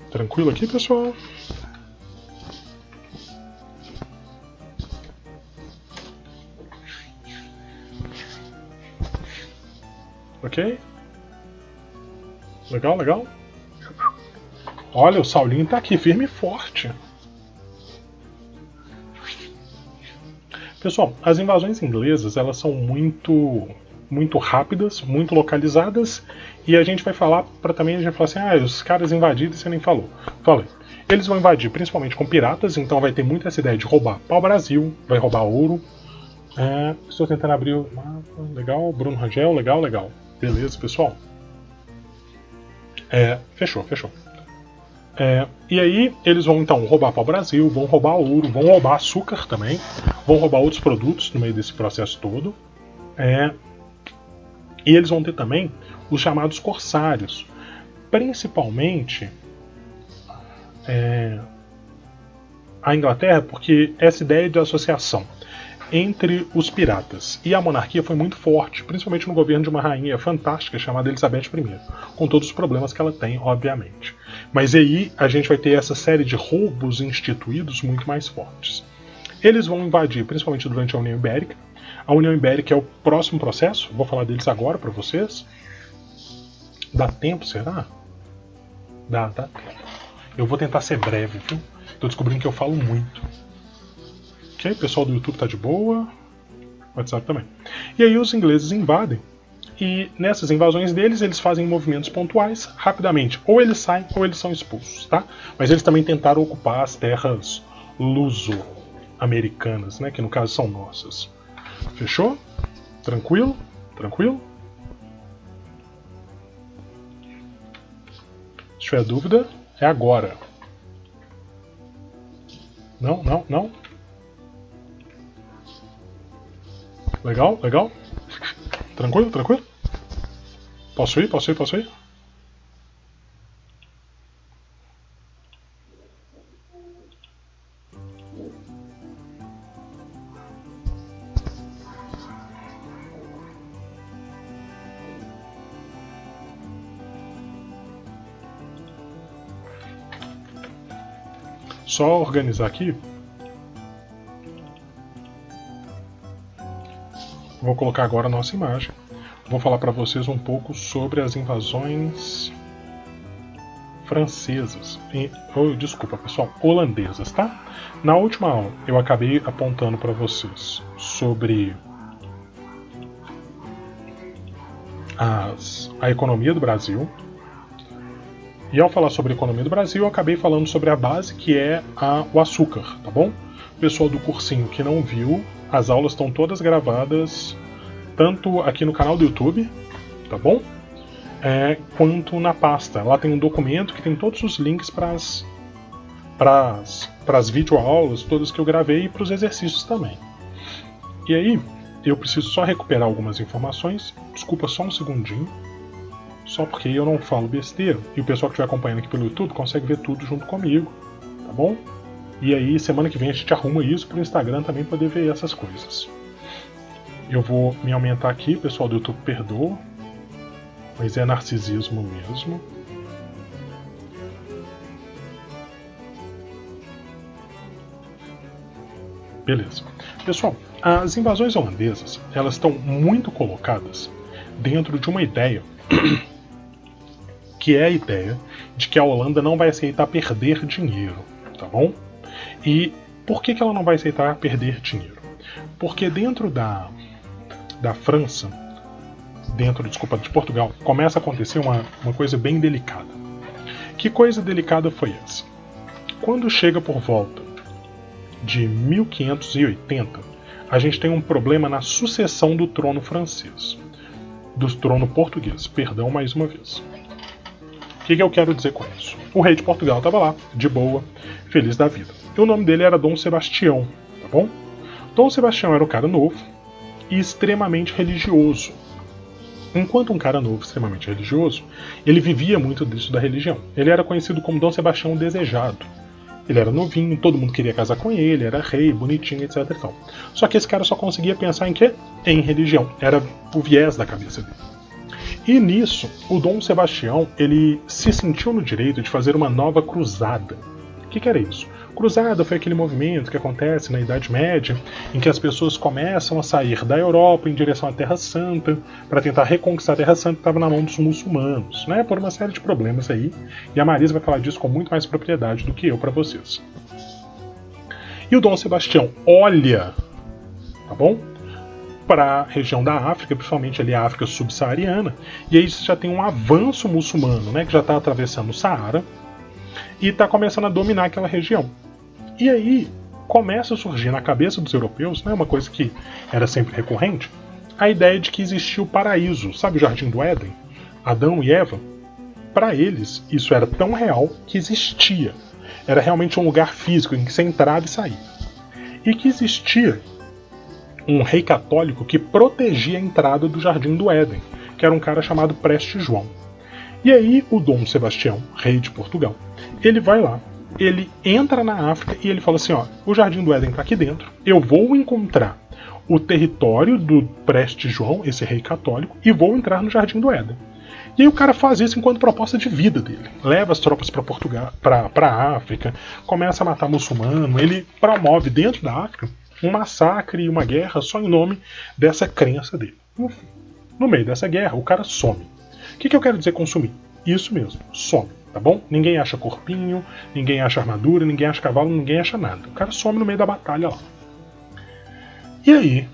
Tranquilo aqui, pessoal? Ok? Legal, legal? Olha, o Saulinho tá aqui firme e forte. Pessoal, as invasões inglesas elas são muito rápidas, muito localizadas, e a gente vai falar para também a gente falar assim, os caras invadiram e você nem falou. Falei. Eles vão invadir principalmente com piratas, então vai ter muito essa ideia de roubar pau-brasil, vai roubar ouro. Estou tentando abrir o mapa, legal, Bruno Rangel, legal. Beleza, pessoal? Fechou. E aí eles vão então roubar pau-brasil, vão roubar ouro, vão roubar açúcar também, vão roubar outros produtos no meio desse processo todo. E eles vão ter também os chamados corsários, principalmente a Inglaterra, porque essa ideia de associação entre os piratas e a monarquia foi muito forte, principalmente no governo de uma rainha fantástica chamada Elizabeth I, com todos os problemas que ela tem, obviamente. Mas aí a gente vai ter essa série de roubos instituídos muito mais fortes. Eles vão invadir, principalmente durante a União Ibérica. A União Ibérica é o próximo processo, vou falar deles agora para vocês. Dá tempo, será? Dá tempo. Eu vou tentar ser breve, viu? Tô descobrindo que eu falo muito. Ok, o pessoal do YouTube tá de boa. WhatsApp também. E aí os ingleses invadem. E nessas invasões deles, eles fazem movimentos pontuais, rapidamente. Ou eles saem, ou eles são expulsos, tá? Mas eles também tentaram ocupar as terras luso-americanas, né? Que no caso são nossas. Fechou? Tranquilo? Se tiver dúvida, é agora. Não? Legal? Tranquilo? Posso ir? Só organizar aqui. Vou colocar agora a nossa imagem. Vou falar para vocês um pouco sobre as invasões francesas. Desculpa, pessoal, holandesas, tá? Na última aula eu acabei apontando para vocês sobre a economia do Brasil. E ao falar sobre a economia do Brasil, eu acabei falando sobre a base, que é o açúcar, tá bom? Pessoal do cursinho que não viu, as aulas estão todas gravadas, tanto aqui no canal do YouTube, tá bom? Quanto na pasta. Lá tem um documento que tem todos os links para as videoaulas, todas que eu gravei, e para os exercícios também. E aí, eu preciso só recuperar algumas informações. Desculpa só um segundinho. Só porque eu não falo besteira, e o pessoal que estiver acompanhando aqui pelo YouTube consegue ver tudo junto comigo, tá bom? E aí, semana que vem a gente arruma isso pro Instagram também poder ver essas coisas. Eu vou me aumentar aqui, pessoal do YouTube perdoa, mas é narcisismo mesmo. Beleza. Pessoal, as invasões holandesas, elas estão muito colocadas dentro de uma ideia que é a ideia de que a Holanda não vai aceitar perder dinheiro, tá bom? E por que ela não vai aceitar perder dinheiro? Porque dentro da França, de Portugal, começa a acontecer uma coisa bem delicada. Que coisa delicada foi essa? Quando chega por volta de 1580, a gente tem um problema na sucessão do trono francês. Do trono português, perdão mais uma vez. O que eu quero dizer com isso? O rei de Portugal estava lá, de boa, feliz da vida. E o nome dele era Dom Sebastião, tá bom? Dom Sebastião era um cara novo e extremamente religioso. Enquanto um cara novo, extremamente religioso, ele vivia muito disso da religião. Ele era conhecido como Dom Sebastião o Desejado. Ele era novinho, todo mundo queria casar com ele, era rei, bonitinho, etc. e tal. Só que esse cara só conseguia pensar em quê? Em religião. Era o viés da cabeça dele. E nisso, o Dom Sebastião, ele se sentiu no direito de fazer uma nova cruzada. O que era isso? Cruzada foi aquele movimento que acontece na Idade Média, em que as pessoas começam a sair da Europa em direção à Terra Santa, para tentar reconquistar a Terra Santa que estava na mão dos muçulmanos, né? Por uma série de problemas aí. E a Marisa vai falar disso com muito mais propriedade do que eu para vocês. E o Dom Sebastião olha tá bom? Para a região da África, principalmente ali a África subsaariana, e aí você já tem um avanço muçulmano, né, que já está atravessando o Saara e está começando a dominar aquela região. E aí começa a surgir na cabeça dos europeus, né, uma coisa que era sempre recorrente, a ideia de que existia o paraíso, sabe o Jardim do Éden? Adão e Eva? Para eles, isso era tão real que existia. Era realmente um lugar físico em que você entrava e saía. E que existia um rei católico que protegia a entrada do Jardim do Éden, que era um cara chamado Preste João. E aí o Dom Sebastião, rei de Portugal, ele vai lá, ele entra na África e ele fala assim, ó, o Jardim do Éden está aqui dentro, eu vou encontrar o território do Preste João, esse rei católico, e vou entrar no Jardim do Éden. E aí o cara faz isso enquanto proposta de vida dele. Leva as tropas para Portugal, para África, começa a matar muçulmano, ele promove dentro da África um massacre e uma guerra só em nome dessa crença dele. No meio dessa guerra, o cara some. O que eu quero dizer com sumir? Isso mesmo, some, tá bom? Ninguém acha corpinho, ninguém acha armadura, ninguém acha cavalo, ninguém acha nada. O cara some no meio da batalha lá. E aí,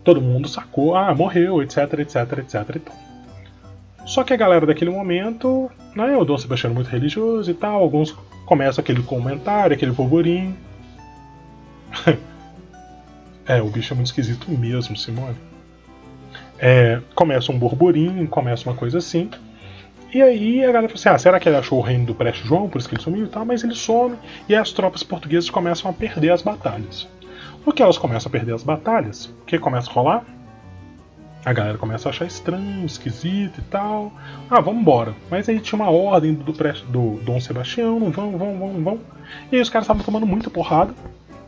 todo mundo sacou, morreu, etc, etc, etc e tal. Só que a galera daquele momento, né, o Dom Sebastião é muito religioso e tal, alguns começam aquele comentário, aquele polvorinho. O bicho é muito esquisito mesmo, Simone. Começa um burburinho, começa uma coisa assim. E aí a galera fala assim, será que ele achou o reino do Preste João, por isso que ele sumiu e tal? Mas ele some e as tropas portuguesas começam a perder as batalhas. Porque elas começam a perder as batalhas, o que começa a rolar? A galera começa a achar estranho, esquisito e tal. Vamos embora. Mas aí tinha uma ordem do Dom Sebastião, não vão. E aí os caras estavam tomando muita porrada.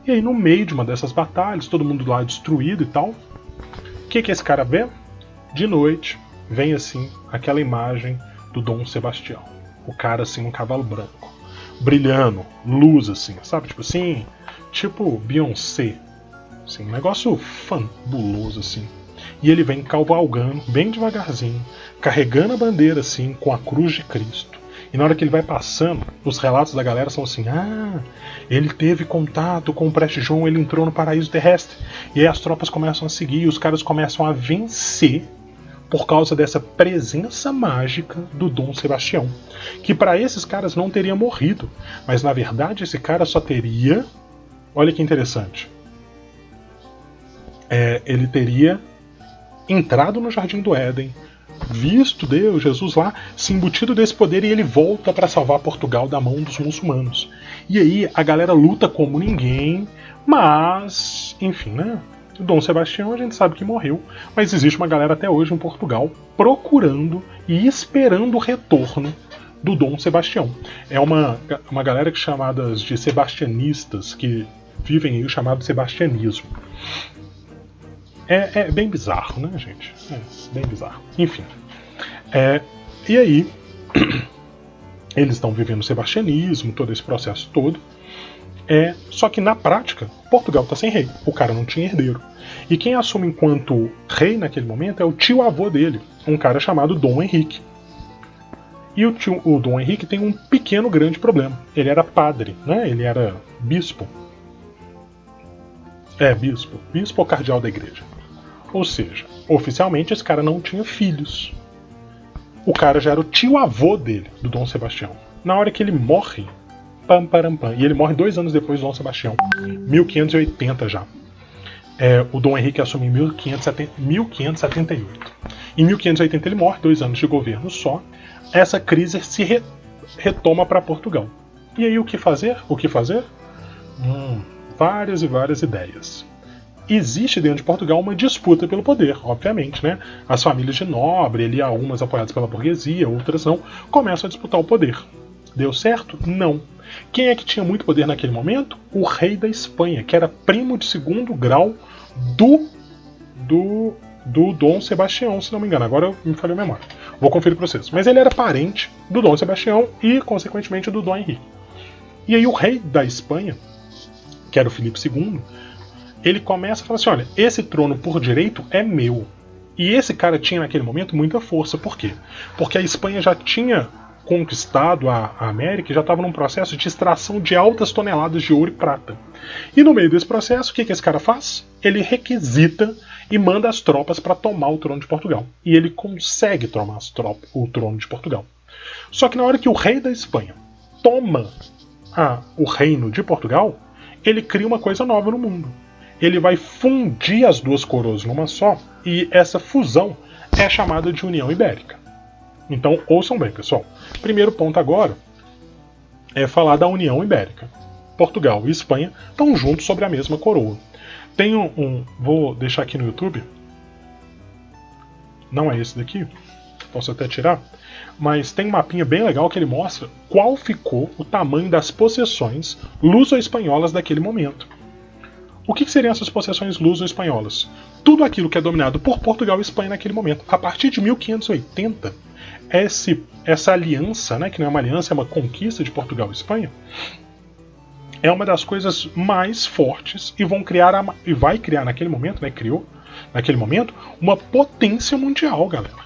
E aí no meio de uma dessas batalhas, todo mundo lá destruído e tal, o que esse cara vê? De noite, vem assim, aquela imagem do Dom Sebastião. O cara assim, um cavalo branco, brilhando, luz assim, sabe? Tipo assim, tipo Beyoncé. Assim, um negócio fabuloso assim. E ele vem cavalgando, bem devagarzinho, carregando a bandeira assim, com a cruz de Cristo. E na hora que ele vai passando, os relatos da galera são assim, ele teve contato com o Preste João, ele entrou no paraíso terrestre. E aí as tropas começam a seguir, e os caras começam a vencer por causa dessa presença mágica do Dom Sebastião. Que para esses caras não teria morrido, mas na verdade esse cara só teria, olha que interessante, ele teria entrado no Jardim do Éden, visto Deus, Jesus lá, se embutido desse poder, e ele volta para salvar Portugal da mão dos muçulmanos. E aí a galera luta como ninguém, mas, enfim, né? Dom Sebastião a gente sabe que morreu, mas existe uma galera até hoje em Portugal procurando e esperando o retorno do Dom Sebastião. É uma galera que chamadas de sebastianistas, que vivem aí o chamado sebastianismo. É bem bizarro, né, gente? Bem bizarro. Enfim. E aí, eles estão vivendo o sebastianismo, todo esse processo todo. Só que na prática, Portugal está sem rei. O cara não tinha herdeiro. E quem assume enquanto rei naquele momento é o tio-avô dele, um cara chamado Dom Henrique. E o Dom Henrique tem um pequeno grande problema. Ele era padre, né? Ele era bispo. Bispo ou cardeal da igreja. Ou seja, oficialmente esse cara não tinha filhos. O cara já era o tio-avô dele, do Dom Sebastião. Na hora que ele morre, e ele morre 2 anos depois do Dom Sebastião, 1580 já. O Dom Henrique assume em 1578. Em 1580 ele morre, 2 anos de governo só. Essa crise se retoma para Portugal. E aí o que fazer? Várias e várias ideias. Existe dentro de Portugal uma disputa pelo poder, obviamente, né? As famílias de nobre, ali algumas apoiadas pela burguesia, outras não, começam a disputar o poder. Deu certo? Não. Quem é que tinha muito poder naquele momento? O rei da Espanha, que era primo de 2º grau do Dom Sebastião, se não me engano. Agora eu me falei a memória. Vou conferir para vocês. Mas ele era parente do Dom Sebastião e, consequentemente, do Dom Henrique. E aí o rei da Espanha, que era o Filipe II, ele começa a falar assim, olha, esse trono por direito é meu. E esse cara tinha naquele momento muita força. Por quê? Porque a Espanha já tinha conquistado a América e já estava num processo de extração de altas toneladas de ouro e prata. E no meio desse processo, o que esse cara faz? Ele requisita e manda as tropas para tomar o trono de Portugal. E ele consegue tomar o trono de Portugal. Só que na hora que o rei da Espanha toma o reino de Portugal, ele cria uma coisa nova no mundo. Ele vai fundir as duas coroas numa só, e essa fusão é chamada de União Ibérica. Então, ouçam bem, pessoal. Primeiro ponto agora é falar da União Ibérica. Portugal e Espanha estão juntos sobre a mesma coroa. Tem vou deixar aqui no YouTube. Não é esse daqui. Posso até tirar. Mas tem um mapinha bem legal que ele mostra qual ficou o tamanho das possessões luso-espanholas daquele momento. O que seriam essas possessões luso-espanholas? Tudo aquilo que é dominado por Portugal e Espanha naquele momento. A partir de 1580, essa aliança, né, que não é uma aliança, é uma conquista de Portugal e Espanha, é uma das coisas mais fortes e vai criar naquele momento, né, criou naquele momento, uma potência mundial, galera.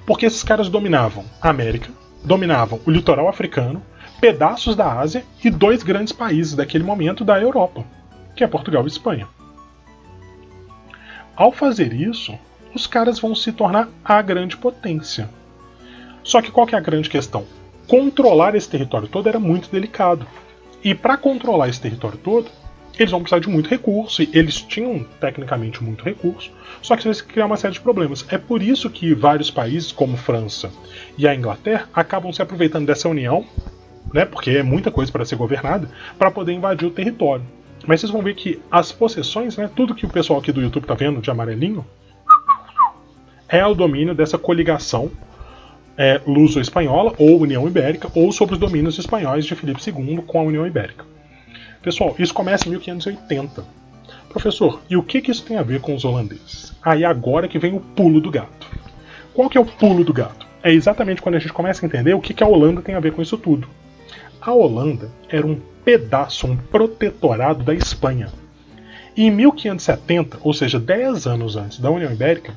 Porque esses caras dominavam a América, dominavam o litoral africano, pedaços da Ásia e dois grandes países daquele momento da Europa, que é Portugal e Espanha. Ao fazer isso, os caras vão se tornar a grande potência. Só que qual que é a grande questão? Controlar esse território todo era muito delicado. E para controlar esse território todo, eles vão precisar de muito recurso, e eles tinham tecnicamente muito recurso, só que isso vai criar uma série de problemas. É por isso que vários países, como França e a Inglaterra, acabam se aproveitando dessa união, né, porque é muita coisa para ser governada, para poder invadir o território. Mas vocês vão ver que as possessões, né, tudo que o pessoal aqui do YouTube está vendo de amarelinho, é o domínio dessa coligação luso-espanhola, ou União Ibérica, ou sobre os domínios espanhóis de Filipe II com a União Ibérica. Pessoal, isso começa em 1580. Professor, e o que isso tem a ver com os holandeses? Aí agora que vem o pulo do gato. Qual que é o pulo do gato? É exatamente quando a gente começa a entender o que a Holanda tem a ver com isso tudo. A Holanda era um pedaço, um protetorado da Espanha. E em 1570, ou seja, 10 anos antes da União Ibérica,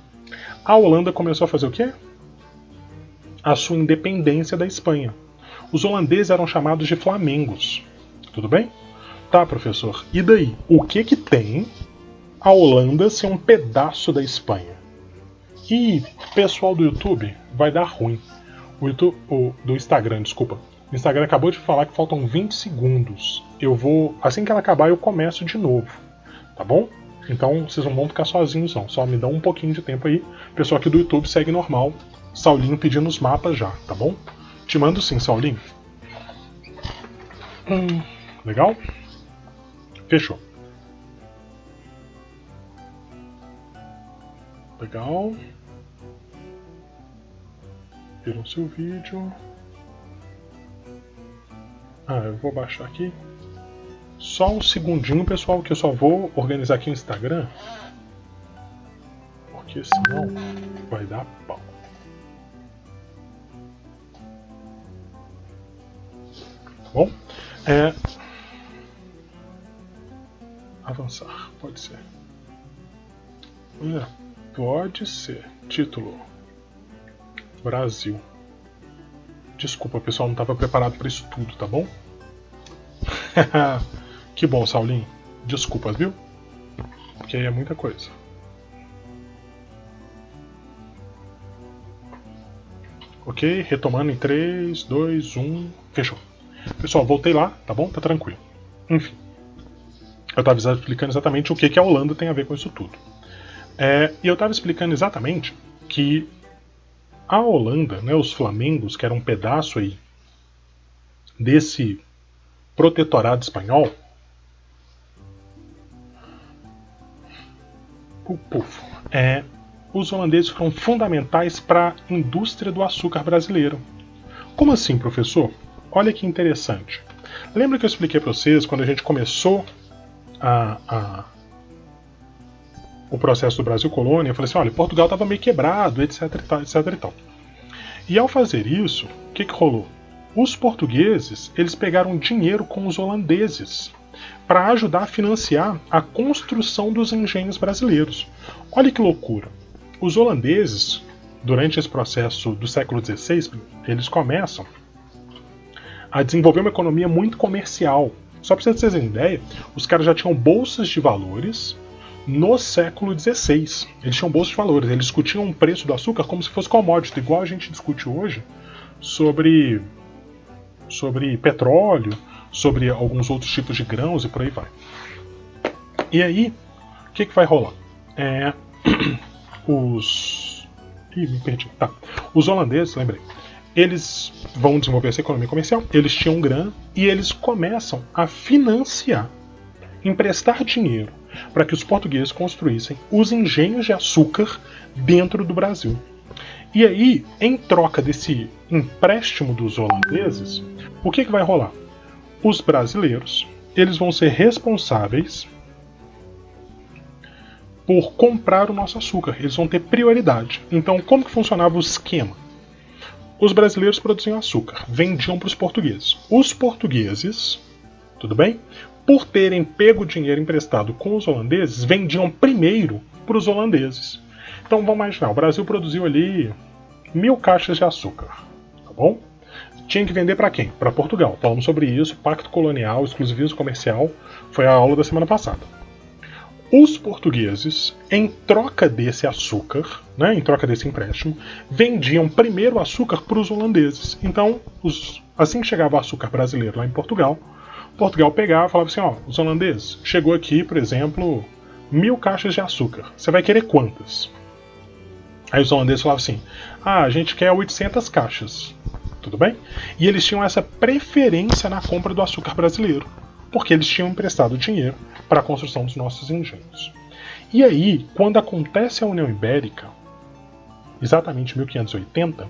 a Holanda começou a fazer o quê? A sua independência da Espanha. Os holandeses eram chamados de flamengos. Tudo bem? Tá, professor. E daí? O que tem a Holanda ser um pedaço da Espanha? E pessoal do YouTube, vai dar ruim. Do Instagram, desculpa. O Instagram acabou de falar que faltam 20 segundos. Assim que ela acabar, eu começo de novo. Tá bom? Então vocês não vão ficar sozinhos não. Só me dão um pouquinho de tempo aí. O pessoal aqui do YouTube segue normal. Saulinho pedindo os mapas já, tá bom? Te mando sim, Saulinho. Legal? Fechou. Legal. Viram seu vídeo. Eu vou baixar aqui. Só um segundinho, pessoal, que eu só vou organizar aqui o Instagram. Porque senão vai dar pau. Tá bom? Avançar, pode ser. Pode ser. Título: Brasil. Desculpa, pessoal, não estava preparado para isso tudo, tá bom? Que bom, Saulinho. Desculpas, viu? Porque aí é muita coisa. Ok, retomando em 3, 2, 1. Fechou. Pessoal, voltei lá, tá bom? Tá tranquilo. Enfim. Eu estava explicando exatamente o que a Holanda tem a ver com isso tudo. E eu estava explicando exatamente que a Holanda, né, os flamengos, que era um pedaço aí desse protetorado espanhol, os holandeses foram fundamentais para a indústria do açúcar brasileiro. Como assim, professor? Olha que interessante. Lembra que eu expliquei para vocês quando a gente começou o processo do Brasil Colônia? Eu falei assim, olha, Portugal estava meio quebrado, etc e tal, etc e tal. E ao fazer isso, o que rolou? Os portugueses, eles pegaram dinheiro com os holandeses para ajudar a financiar a construção dos engenhos brasileiros. Olha que loucura. Os holandeses, durante esse processo do século XVI, eles começam a desenvolver uma economia muito comercial. Só para vocês terem ideia, os caras já tinham bolsas de valores no século XVI. Eles tinham bolsas de valores, eles discutiam o preço do açúcar como se fosse commodity, igual a gente discute hoje sobre petróleo, sobre alguns outros tipos de grãos e por aí vai. E aí, o que vai rolar? Me perdi. Tá. Os holandeses, lembrei, eles vão desenvolver essa economia comercial, eles tinham grana e eles começam a financiar, emprestar dinheiro para que os portugueses construíssem os engenhos de açúcar dentro do Brasil. E aí, em troca desse empréstimo dos holandeses, o que vai rolar? Os brasileiros, eles vão ser responsáveis por comprar o nosso açúcar. Eles vão ter prioridade. Então, como que funcionava o esquema? Os brasileiros produziam açúcar, vendiam para os portugueses. Os portugueses, tudo bem? Por terem pego dinheiro emprestado com os holandeses, vendiam primeiro para os holandeses. Então, vamos imaginar, o Brasil produziu ali 1000 caixas de açúcar, tá bom? Tinha que vender para quem? Para Portugal. Falamos sobre isso, pacto colonial, exclusivismo comercial, foi a aula da semana passada. Os portugueses, em troca desse açúcar, né, em troca desse empréstimo, vendiam primeiro o açúcar para os holandeses. Então, assim que chegava o açúcar brasileiro lá em Portugal pegava e falava assim, ó, os holandeses, chegou aqui, por exemplo, 1000 caixas de açúcar. Você vai querer quantas? Aí os holandeses falavam assim, a gente quer 800 caixas. Tudo bem? E eles tinham essa preferência na compra do açúcar brasileiro, porque eles tinham emprestado dinheiro para a construção dos nossos engenhos. E aí, quando acontece a União Ibérica, exatamente em 1580,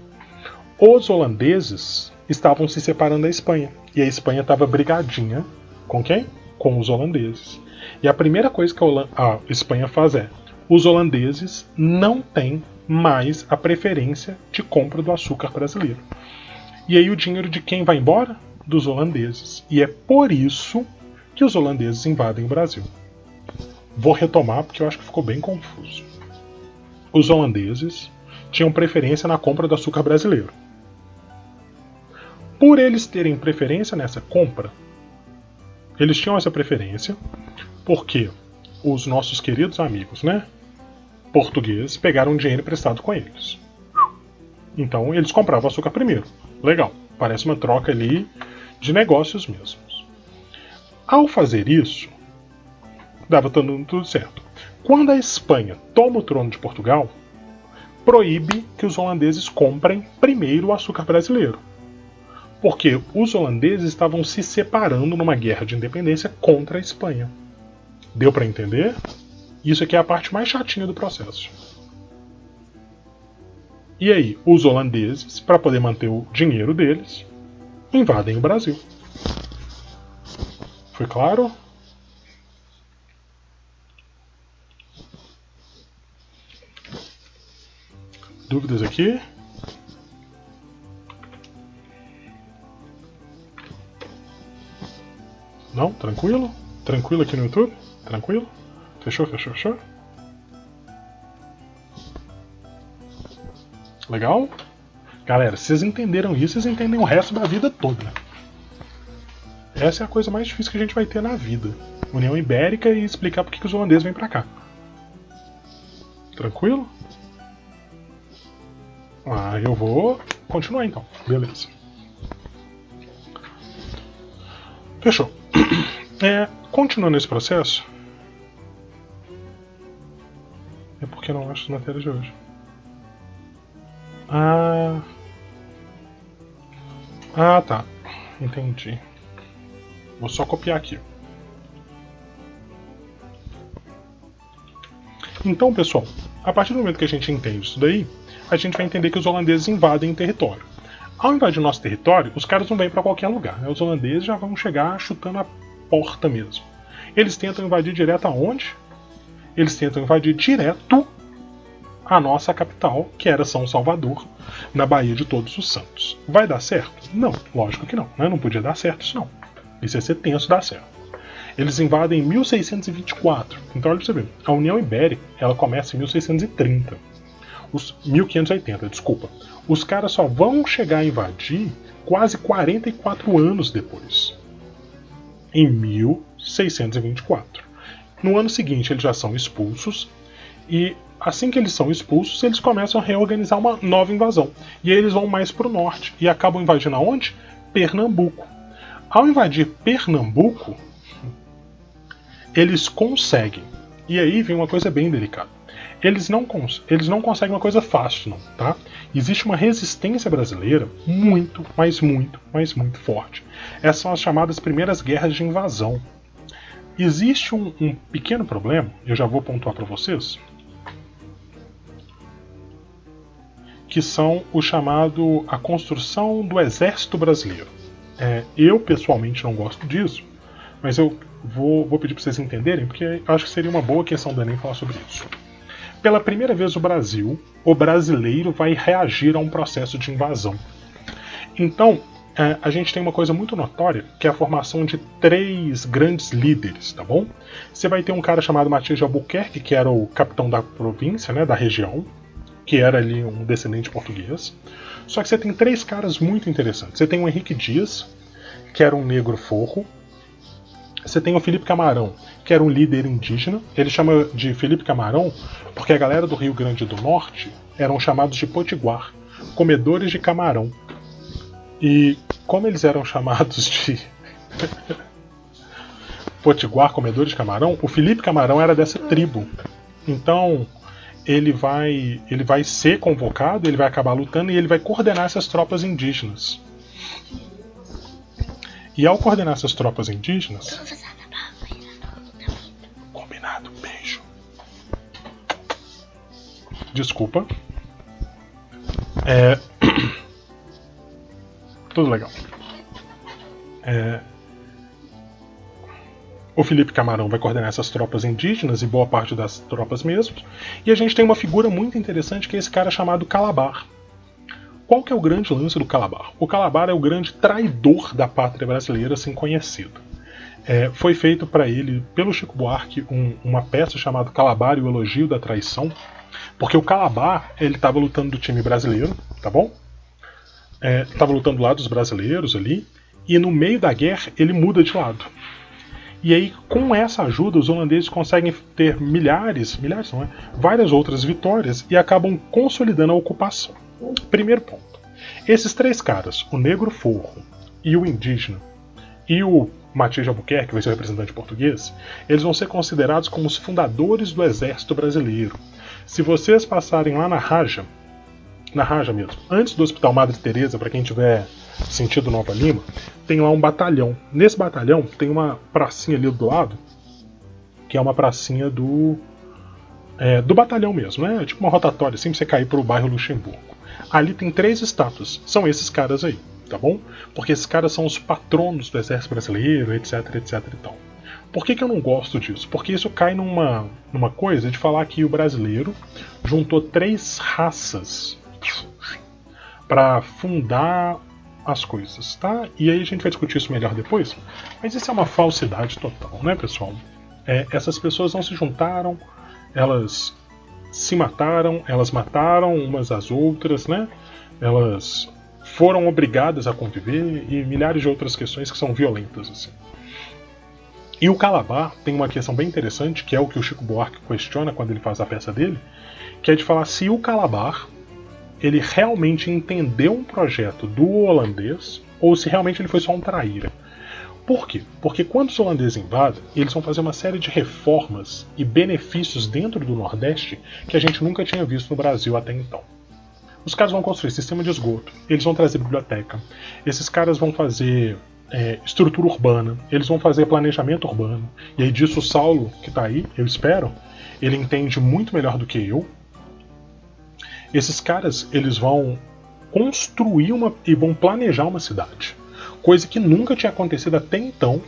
os holandeses estavam se separando da Espanha. E a Espanha estava brigadinha com quem? Com os holandeses. E a primeira coisa que a Espanha faz é, os holandeses não têm mais a preferência de compra do açúcar brasileiro. E aí o dinheiro de quem vai embora? Dos holandeses. E é por isso que os holandeses invadem o Brasil. Vou retomar porque eu acho que ficou bem confuso. Os holandeses tinham preferência na compra do açúcar brasileiro. Por eles terem preferência nessa compra, eles tinham essa preferência porque os nossos queridos amigos, né, portugueses, pegaram dinheiro emprestado com eles. Então eles compravam açúcar primeiro. Legal, parece uma troca ali de negócios mesmos. Ao fazer isso, dava tudo certo. Quando a Espanha toma o trono de Portugal, proíbe que os holandeses comprem primeiro o açúcar brasileiro. Porque os holandeses estavam se separando numa guerra de independência contra a Espanha. Deu para entender? Isso aqui é a parte mais chatinha do processo. E aí, os holandeses, para poder manter o dinheiro deles, invadem o Brasil. Foi claro? Dúvidas aqui? Não? Tranquilo? Tranquilo aqui no YouTube? Tranquilo? Fechou? Legal? Galera, se vocês entenderam isso, vocês entendem o resto da vida toda, né? Essa é a coisa mais difícil que a gente vai ter na vida. União Ibérica e explicar por que os holandeses vêm pra cá. Tranquilo? Eu vou continuar então. Beleza. Fechou. Continuando esse processo. É porque eu não acho as matérias de hoje. Tá. Entendi. Vou só copiar aqui. Então, pessoal, a partir do momento que a gente entende isso daí, a gente vai entender que os holandeses invadem território. Ao invadir o nosso território, os caras não vêm para qualquer lugar, né? Os holandeses já vão chegar chutando a porta mesmo. Eles tentam invadir direto aonde? Eles tentam invadir direto a nossa capital, que era São Salvador, na Baía de Todos os Santos. Vai dar certo? Não, lógico que não, né? Não podia dar certo isso não. Isso ia ser tenso dar certo. Eles invadem em 1624. Então, olha pra você ver, a União Ibérica ela começa em 1580. Os caras só vão chegar a invadir quase 44 anos depois, em 1624. No ano seguinte, eles já são expulsos, e assim que eles são expulsos, eles começam a reorganizar uma nova invasão. E aí eles vão mais para o norte, e acabam invadindo aonde? Pernambuco. Ao invadir Pernambuco, eles conseguem. E aí vem uma coisa bem delicada. Eles não conseguem uma coisa fácil, não, tá? Existe uma resistência brasileira muito, mas muito, mas muito forte. Essas são as chamadas primeiras guerras de invasão. Existe um pequeno problema, eu já vou pontuar para vocês, que são a construção do exército brasileiro. Eu pessoalmente não gosto disso, mas eu vou pedir para vocês entenderem, porque eu acho que seria uma boa questão do Enem falar sobre isso. Pela primeira vez no Brasil, o brasileiro vai reagir a um processo de invasão. Então, a gente tem uma coisa muito notória, que é a formação de 3 grandes líderes, tá bom? Você vai ter um cara chamado Matias de Albuquerque, que era o capitão da província, né, da região, que era ali um descendente português. Só que você tem 3 caras muito interessantes. Você tem o Henrique Dias, que era um negro forro. Você tem o Felipe Camarão, que era um líder indígena. Ele chama de Felipe Camarão porque a galera do Rio Grande do Norte eram chamados de potiguar, comedores de camarão. E como eles eram chamados de potiguar, comedores de camarão, o Felipe Camarão era dessa tribo. Então ele vai ser convocado, ele vai acabar lutando e ele vai coordenar essas tropas indígenas. E ao coordenar essas tropas indígenas... Combinado, beijo. Desculpa. Tudo legal. O Felipe Camarão vai coordenar essas tropas indígenas e boa parte das tropas mesmo. E a gente tem uma figura muito interessante que é esse cara chamado Calabar. Qual que é o grande lance do Calabar? O Calabar é o grande traidor da pátria brasileira, assim conhecido. Foi feito para ele, pelo Chico Buarque, uma peça chamada Calabar e o Elogio da Traição, porque o Calabar ele estava lutando do time brasileiro, tá bom? Estava lutando do lado dos brasileiros ali, e no meio da guerra ele muda de lado. E aí, com essa ajuda, os holandeses conseguem ter várias outras vitórias e acabam consolidando a ocupação. Primeiro ponto. Esses 3 caras, o negro forro e o indígena, e o Matias de Albuquerque, que vai ser o representante português, eles vão ser considerados como os fundadores do exército brasileiro. Se vocês passarem lá na Raja mesmo, antes do Hospital Madre Teresa, para quem tiver sentido Nova Lima, tem lá um batalhão. Nesse batalhão tem uma pracinha ali do lado, que é uma pracinha do batalhão mesmo, né? É tipo uma rotatória, assim, pra você cair pro bairro Luxemburgo. Ali tem 3 estátuas, são esses caras aí, tá bom? Porque esses caras são os patronos do exército brasileiro, etc, etc e tal. Por que eu não gosto disso? Porque isso cai numa coisa de falar que o brasileiro juntou 3 raças para fundar as coisas, tá? E aí a gente vai discutir isso melhor depois, mas isso é uma falsidade total, né, pessoal? Essas pessoas não se juntaram, elas se mataram, elas mataram umas às outras, né? Elas foram obrigadas a conviver e milhares de outras questões que são violentas, assim. E o Calabar tem uma questão bem interessante, que é o que o Chico Buarque questiona quando ele faz a peça dele, que é de falar se o Calabar ele realmente entendeu um projeto do holandês ou se realmente ele foi só um traíra. Por quê? Porque quando os holandeses invadem, eles vão fazer uma série de reformas e benefícios dentro do Nordeste que a gente nunca tinha visto no Brasil até então. Os caras vão construir sistema de esgoto, eles vão trazer biblioteca, esses caras vão fazer estrutura urbana, eles vão fazer planejamento urbano. E aí disso o Saulo, que está aí, eu espero, ele entende muito melhor do que eu. Esses caras, eles vão construir e vão planejar uma cidade. Coisa que nunca tinha acontecido até então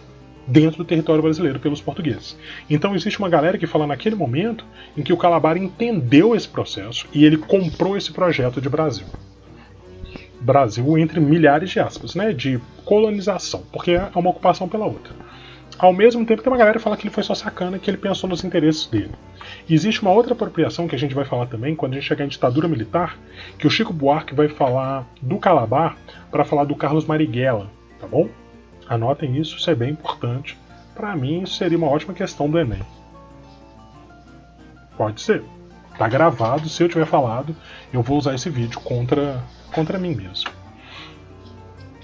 dentro do território brasileiro pelos portugueses. Então existe uma galera que fala naquele momento em que o Calabar entendeu esse processo e ele comprou esse projeto de Brasil. Brasil entre milhares de aspas, né, de colonização, porque é uma ocupação pela outra. Ao mesmo tempo, tem uma galera que fala que ele foi só sacana, que ele pensou nos interesses dele. E existe uma outra apropriação que a gente vai falar também quando a gente chegar em ditadura militar, que o Chico Buarque vai falar do Calabar para falar do Carlos Marighella, tá bom? Anotem isso é bem importante. Para mim, isso seria uma ótima questão do Enem. Pode ser. Tá gravado, se eu tiver falado, eu vou usar esse vídeo contra mim mesmo.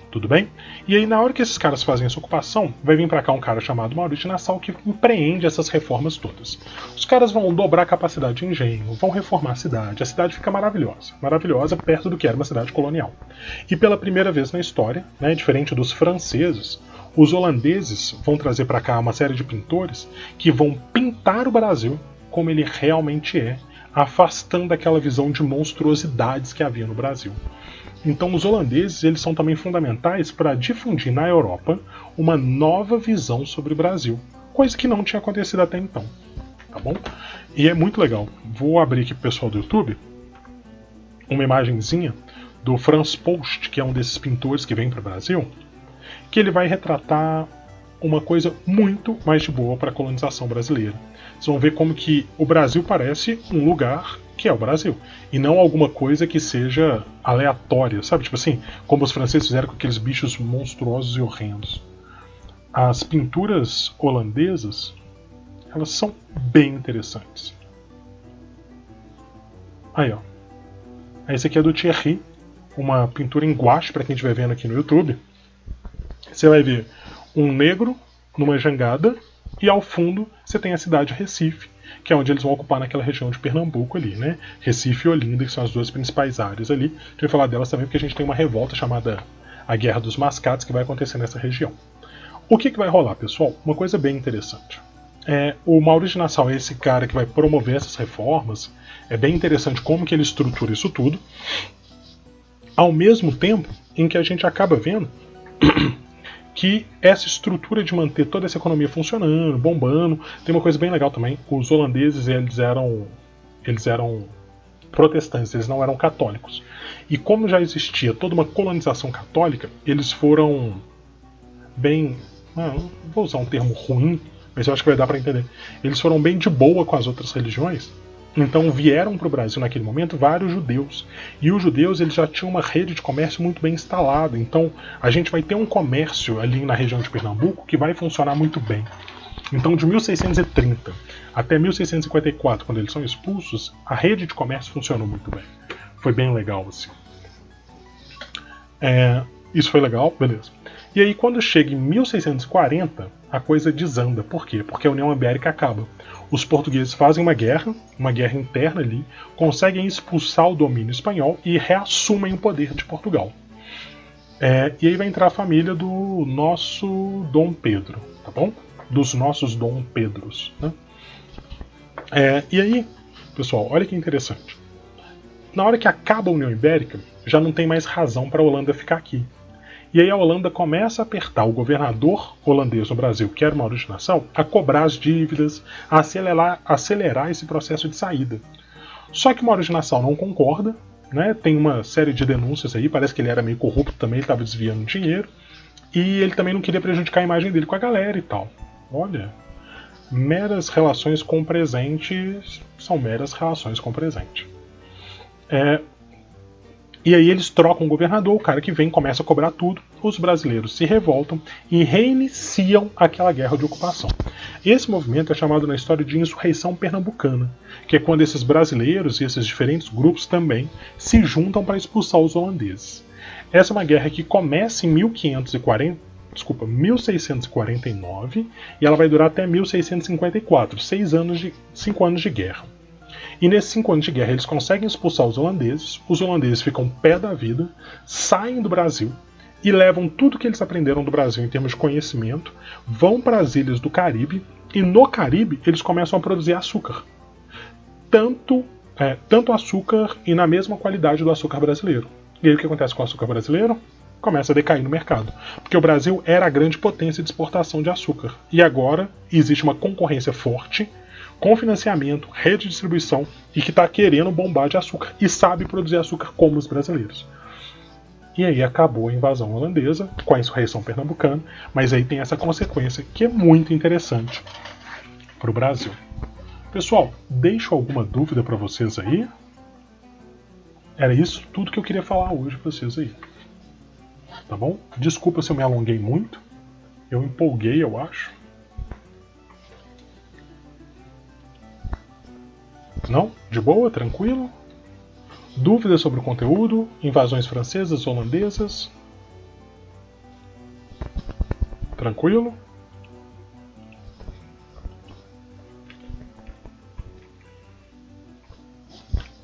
Tudo bem? E aí, na hora que esses caras fazem essa ocupação, vai vir pra cá um cara chamado Maurício de Nassau que empreende essas reformas todas. Os caras vão dobrar a capacidade de engenho, vão reformar a cidade fica maravilhosa. Maravilhosa perto do que era uma cidade colonial. E pela primeira vez na história, né, diferente dos franceses, os holandeses vão trazer pra cá uma série de pintores que vão pintar o Brasil como ele realmente é, afastando aquela visão de monstruosidades que havia no Brasil. Então os holandeses eles são também fundamentais para difundir na Europa uma nova visão sobre o Brasil, coisa que não tinha acontecido até então, tá bom? E é muito legal. Vou abrir aqui pro pessoal do YouTube uma imagenzinha do Franz Post, que é um desses pintores que vem para o Brasil, que ele vai retratar uma coisa muito mais de boa para a colonização brasileira. Vocês vão ver como que o Brasil parece um lugar que é o Brasil, e não alguma coisa que seja aleatória, sabe? Tipo assim, como os franceses fizeram com aqueles bichos monstruosos e horrendos. As pinturas holandesas, elas são bem interessantes. Aí, ó. Esse aqui é do Thierry, uma pintura em gouache, para quem estiver vendo aqui no YouTube. Você vai ver um negro numa jangada, e ao fundo você tem a cidade de Recife, que é onde eles vão ocupar naquela região de Pernambuco ali, né? Recife e Olinda, que são as duas principais áreas ali. A gente vai falar delas também porque a gente tem uma revolta chamada a Guerra dos Mascates que vai acontecer nessa região. O que vai rolar, pessoal? Uma coisa bem interessante. O Maurício de Nassau é esse cara que vai promover essas reformas. É bem interessante como que ele estrutura isso tudo. Ao mesmo tempo em que a gente acaba vendo que essa estrutura de manter toda essa economia funcionando, bombando, tem uma coisa bem legal também. Os holandeses eles eram protestantes, eles não eram católicos. E como já existia toda uma colonização católica, eles foram bem, vou usar um termo ruim, mas eu acho que vai dar para entender. Eles foram bem de boa com as outras religiões. Então vieram para o Brasil naquele momento vários judeus. E os judeus eles já tinham uma rede de comércio muito bem instalada. Então a gente vai ter um comércio ali na região de Pernambuco que vai funcionar muito bem. Então de 1630 até 1654, quando eles são expulsos, a rede de comércio funcionou muito bem. Foi bem legal assim. Isso foi legal, beleza. E aí quando chega em 1640, a coisa desanda. Por quê? Porque a União Ibérica acaba. Os portugueses fazem uma guerra interna ali, conseguem expulsar o domínio espanhol e reassumem o poder de Portugal. E aí vai entrar a família do nosso Dom Pedro, tá bom? Dos nossos Dom Pedros, né? E aí, pessoal, olha que interessante. Na hora que acaba a União Ibérica, já não tem mais razão para a Holanda ficar aqui. E aí a Holanda começa a apertar o governador holandês no Brasil, que era o Maurício de Nassau, a cobrar as dívidas, a acelerar esse processo de saída. Só que o Maurício de Nassau não concorda, né? Tem uma série de denúncias aí, parece que ele era meio corrupto também, ele estava desviando dinheiro, e ele também não queria prejudicar a imagem dele com a galera e tal. Olha, meras relações com o presente são meras relações com o presente. E aí eles trocam o governador, o cara que vem começa a cobrar tudo, os brasileiros se revoltam e reiniciam aquela guerra de ocupação. Esse movimento é chamado na história de insurreição pernambucana, que é quando esses brasileiros e esses diferentes grupos também se juntam para expulsar os holandeses. Essa é uma guerra que começa em 1649 e ela vai durar até 1654, 5 anos de guerra. E nesses 5 anos de guerra eles conseguem expulsar os holandeses ficam pé da vida, saem do Brasil e levam tudo que eles aprenderam do Brasil em termos de conhecimento, vão para as ilhas do Caribe e no Caribe eles começam a produzir açúcar. Tanto açúcar e na mesma qualidade do açúcar brasileiro. E aí o que acontece com o açúcar brasileiro? Começa a decair no mercado. Porque o Brasil era a grande potência de exportação de açúcar. E agora existe uma concorrência forte com financiamento, rede de distribuição e que está querendo bombar de açúcar e sabe produzir açúcar como os brasileiros. E aí acabou a invasão holandesa com a insurreição pernambucana, mas aí tem essa consequência que é muito interessante para o Brasil. Pessoal, deixo alguma dúvida para vocês aí? Era isso tudo que eu queria falar hoje para vocês aí. Tá bom? Desculpa se eu me alonguei muito. Eu empolguei, eu acho. Não? De boa? Tranquilo? Dúvidas sobre o conteúdo? Invasões francesas, holandesas? Tranquilo?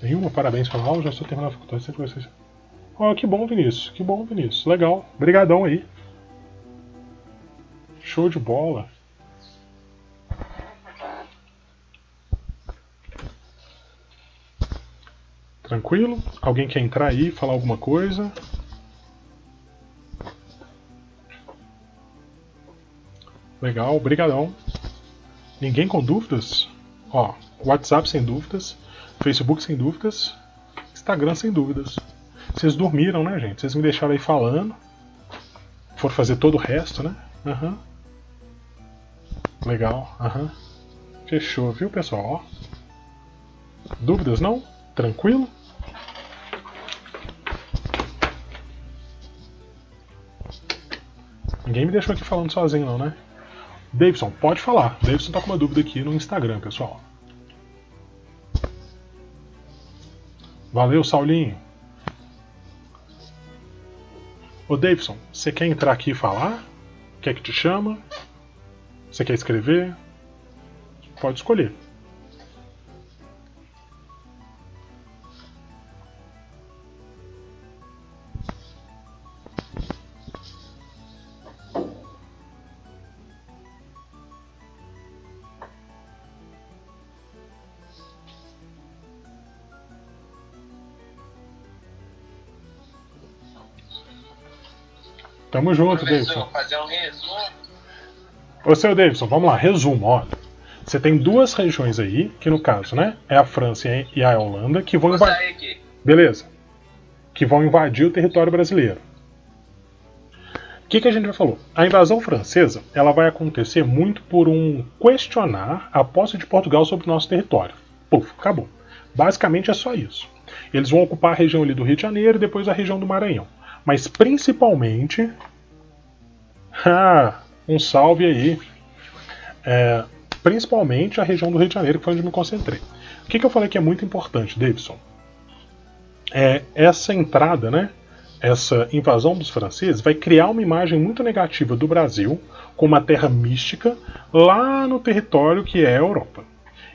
Nenhuma? Parabéns pela aula, já estou terminando a faculdade sempre vocês. Oh, que bom, Vinícius. Que bom, Vinícius. Legal. Obrigadão aí. Show de bola. Tranquilo? Alguém quer entrar aí, falar alguma coisa? Legal, brigadão. Ninguém com dúvidas? Ó, WhatsApp sem dúvidas, Facebook sem dúvidas, Instagram sem dúvidas. Vocês dormiram, né, gente? Vocês me deixaram aí falando. Foram fazer todo o resto, né? Aham. Legal, aham. Fechou, viu, pessoal? Ó. Dúvidas não? Tranquilo? Ninguém me deixou aqui falando sozinho não, né? Davidson, pode falar. Davidson tá com uma dúvida aqui no Instagram, pessoal. Valeu, Saulinho. Ô Davidson, você quer entrar aqui e falar? Quer que te chama? Você quer escrever? Pode escolher. Tamo junto, Davidson. Fazer um resumo. Ô, seu Davidson, vamos lá, resumo, ó. Você tem duas regiões aí, que no caso, né, é a França e a Holanda, que vão invadir. Beleza. Que vão invadir o território brasileiro. O que a gente já falou? A invasão francesa, ela vai acontecer muito por um questionar a posse de Portugal sobre o nosso território. Puf, acabou. Basicamente é só isso. Eles vão ocupar a região ali do Rio de Janeiro e depois a região do Maranhão. Mas principalmente... um salve aí. Principalmente a região do Rio de Janeiro, que foi onde eu me concentrei. O que eu falei que é muito importante, Davidson? Essa entrada, né? Essa invasão dos franceses vai criar uma imagem muito negativa do Brasil como uma terra mística lá no território que é a Europa.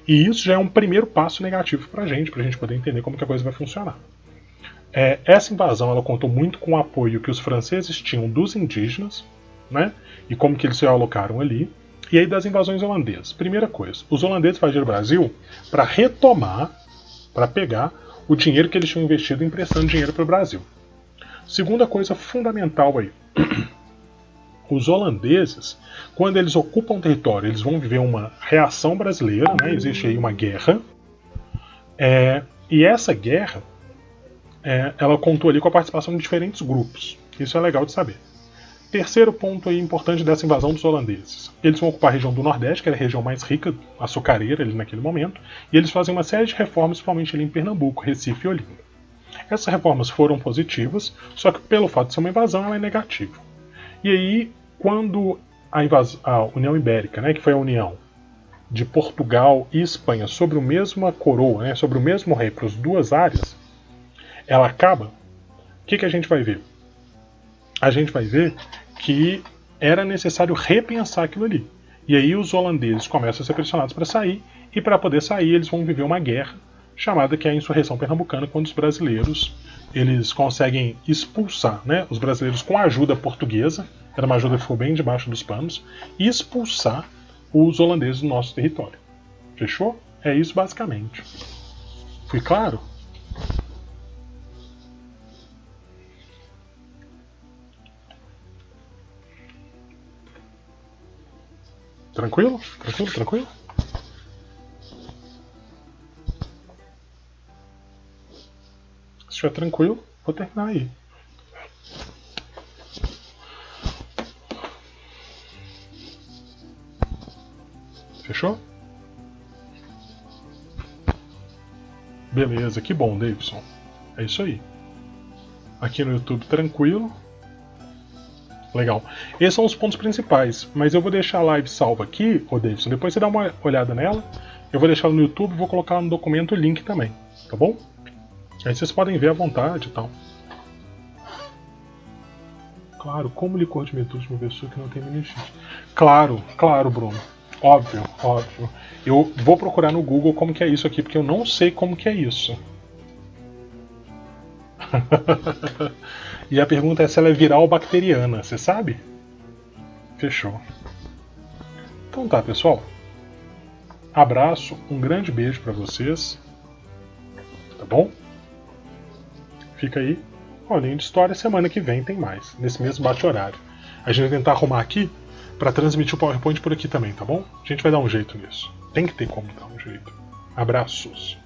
E isso já é um primeiro passo negativo para a gente poder entender como que a coisa vai funcionar. Essa invasão ela contou muito com o apoio que os franceses tinham dos indígenas, né? E como que eles se alocaram ali. E aí das invasões holandesas. Primeira coisa, os holandeses invadiram o Brasil para retomar, para pegar o dinheiro que eles tinham investido emprestando dinheiro para o Brasil. Segunda coisa fundamental aí. Os holandeses, quando eles ocupam o território, eles vão viver uma reação brasileira, né? Existe aí uma guerra. E essa guerra, ela contou ali com a participação de diferentes grupos. Isso é legal de saber. Terceiro ponto aí importante dessa invasão dos holandeses. Eles vão ocupar a região do Nordeste, que era a região mais rica, açucareira ali naquele momento, e eles fazem uma série de reformas, principalmente ali em Pernambuco, Recife e Olinda. Essas reformas foram positivas, só que pelo fato de ser uma invasão, ela é negativa. E aí, quando a União Ibérica, né, que foi a união de Portugal e Espanha sobre a mesma coroa, né, sobre o mesmo rei para as duas áreas, ela acaba, o que a gente vai ver? A gente vai ver que era necessário repensar aquilo ali. E aí os holandeses começam a ser pressionados para sair, e para poder sair eles vão viver uma guerra chamada que é a insurreição pernambucana, quando os brasileiros eles conseguem expulsar, né, os brasileiros com a ajuda portuguesa, era uma ajuda que ficou bem debaixo dos panos, e expulsar os holandeses do nosso território. Fechou? É isso basicamente. Fui claro? Tranquilo? Tranquilo? Tranquilo? Se estiver tranquilo, vou terminar aí. Fechou? Beleza, que bom, Davidson. É isso aí. Aqui no YouTube tranquilo. Legal. Esses são os pontos principais, mas eu vou deixar a live salva aqui, ô Davidson, depois você dá uma olhada nela. Eu vou deixar ela no YouTube e vou colocar no documento o link também, tá bom? Aí vocês podem ver à vontade e tal. Claro, como licor de metudo de uma pessoa que não tem meningite? Claro, claro, Bruno. Óbvio, óbvio. Eu vou procurar no Google como que é isso aqui, porque eu não sei como que é isso. E a pergunta é se ela é viral ou bacteriana, você sabe? Fechou. Então tá, pessoal. Abraço, um grande beijo pra vocês. Tá bom? Fica aí. Olhinho de história, semana que vem tem mais, nesse mesmo bate-horário. A gente vai tentar arrumar aqui pra transmitir o PowerPoint por aqui também, tá bom? A gente vai dar um jeito nisso. Tem que ter como dar um jeito. Abraços.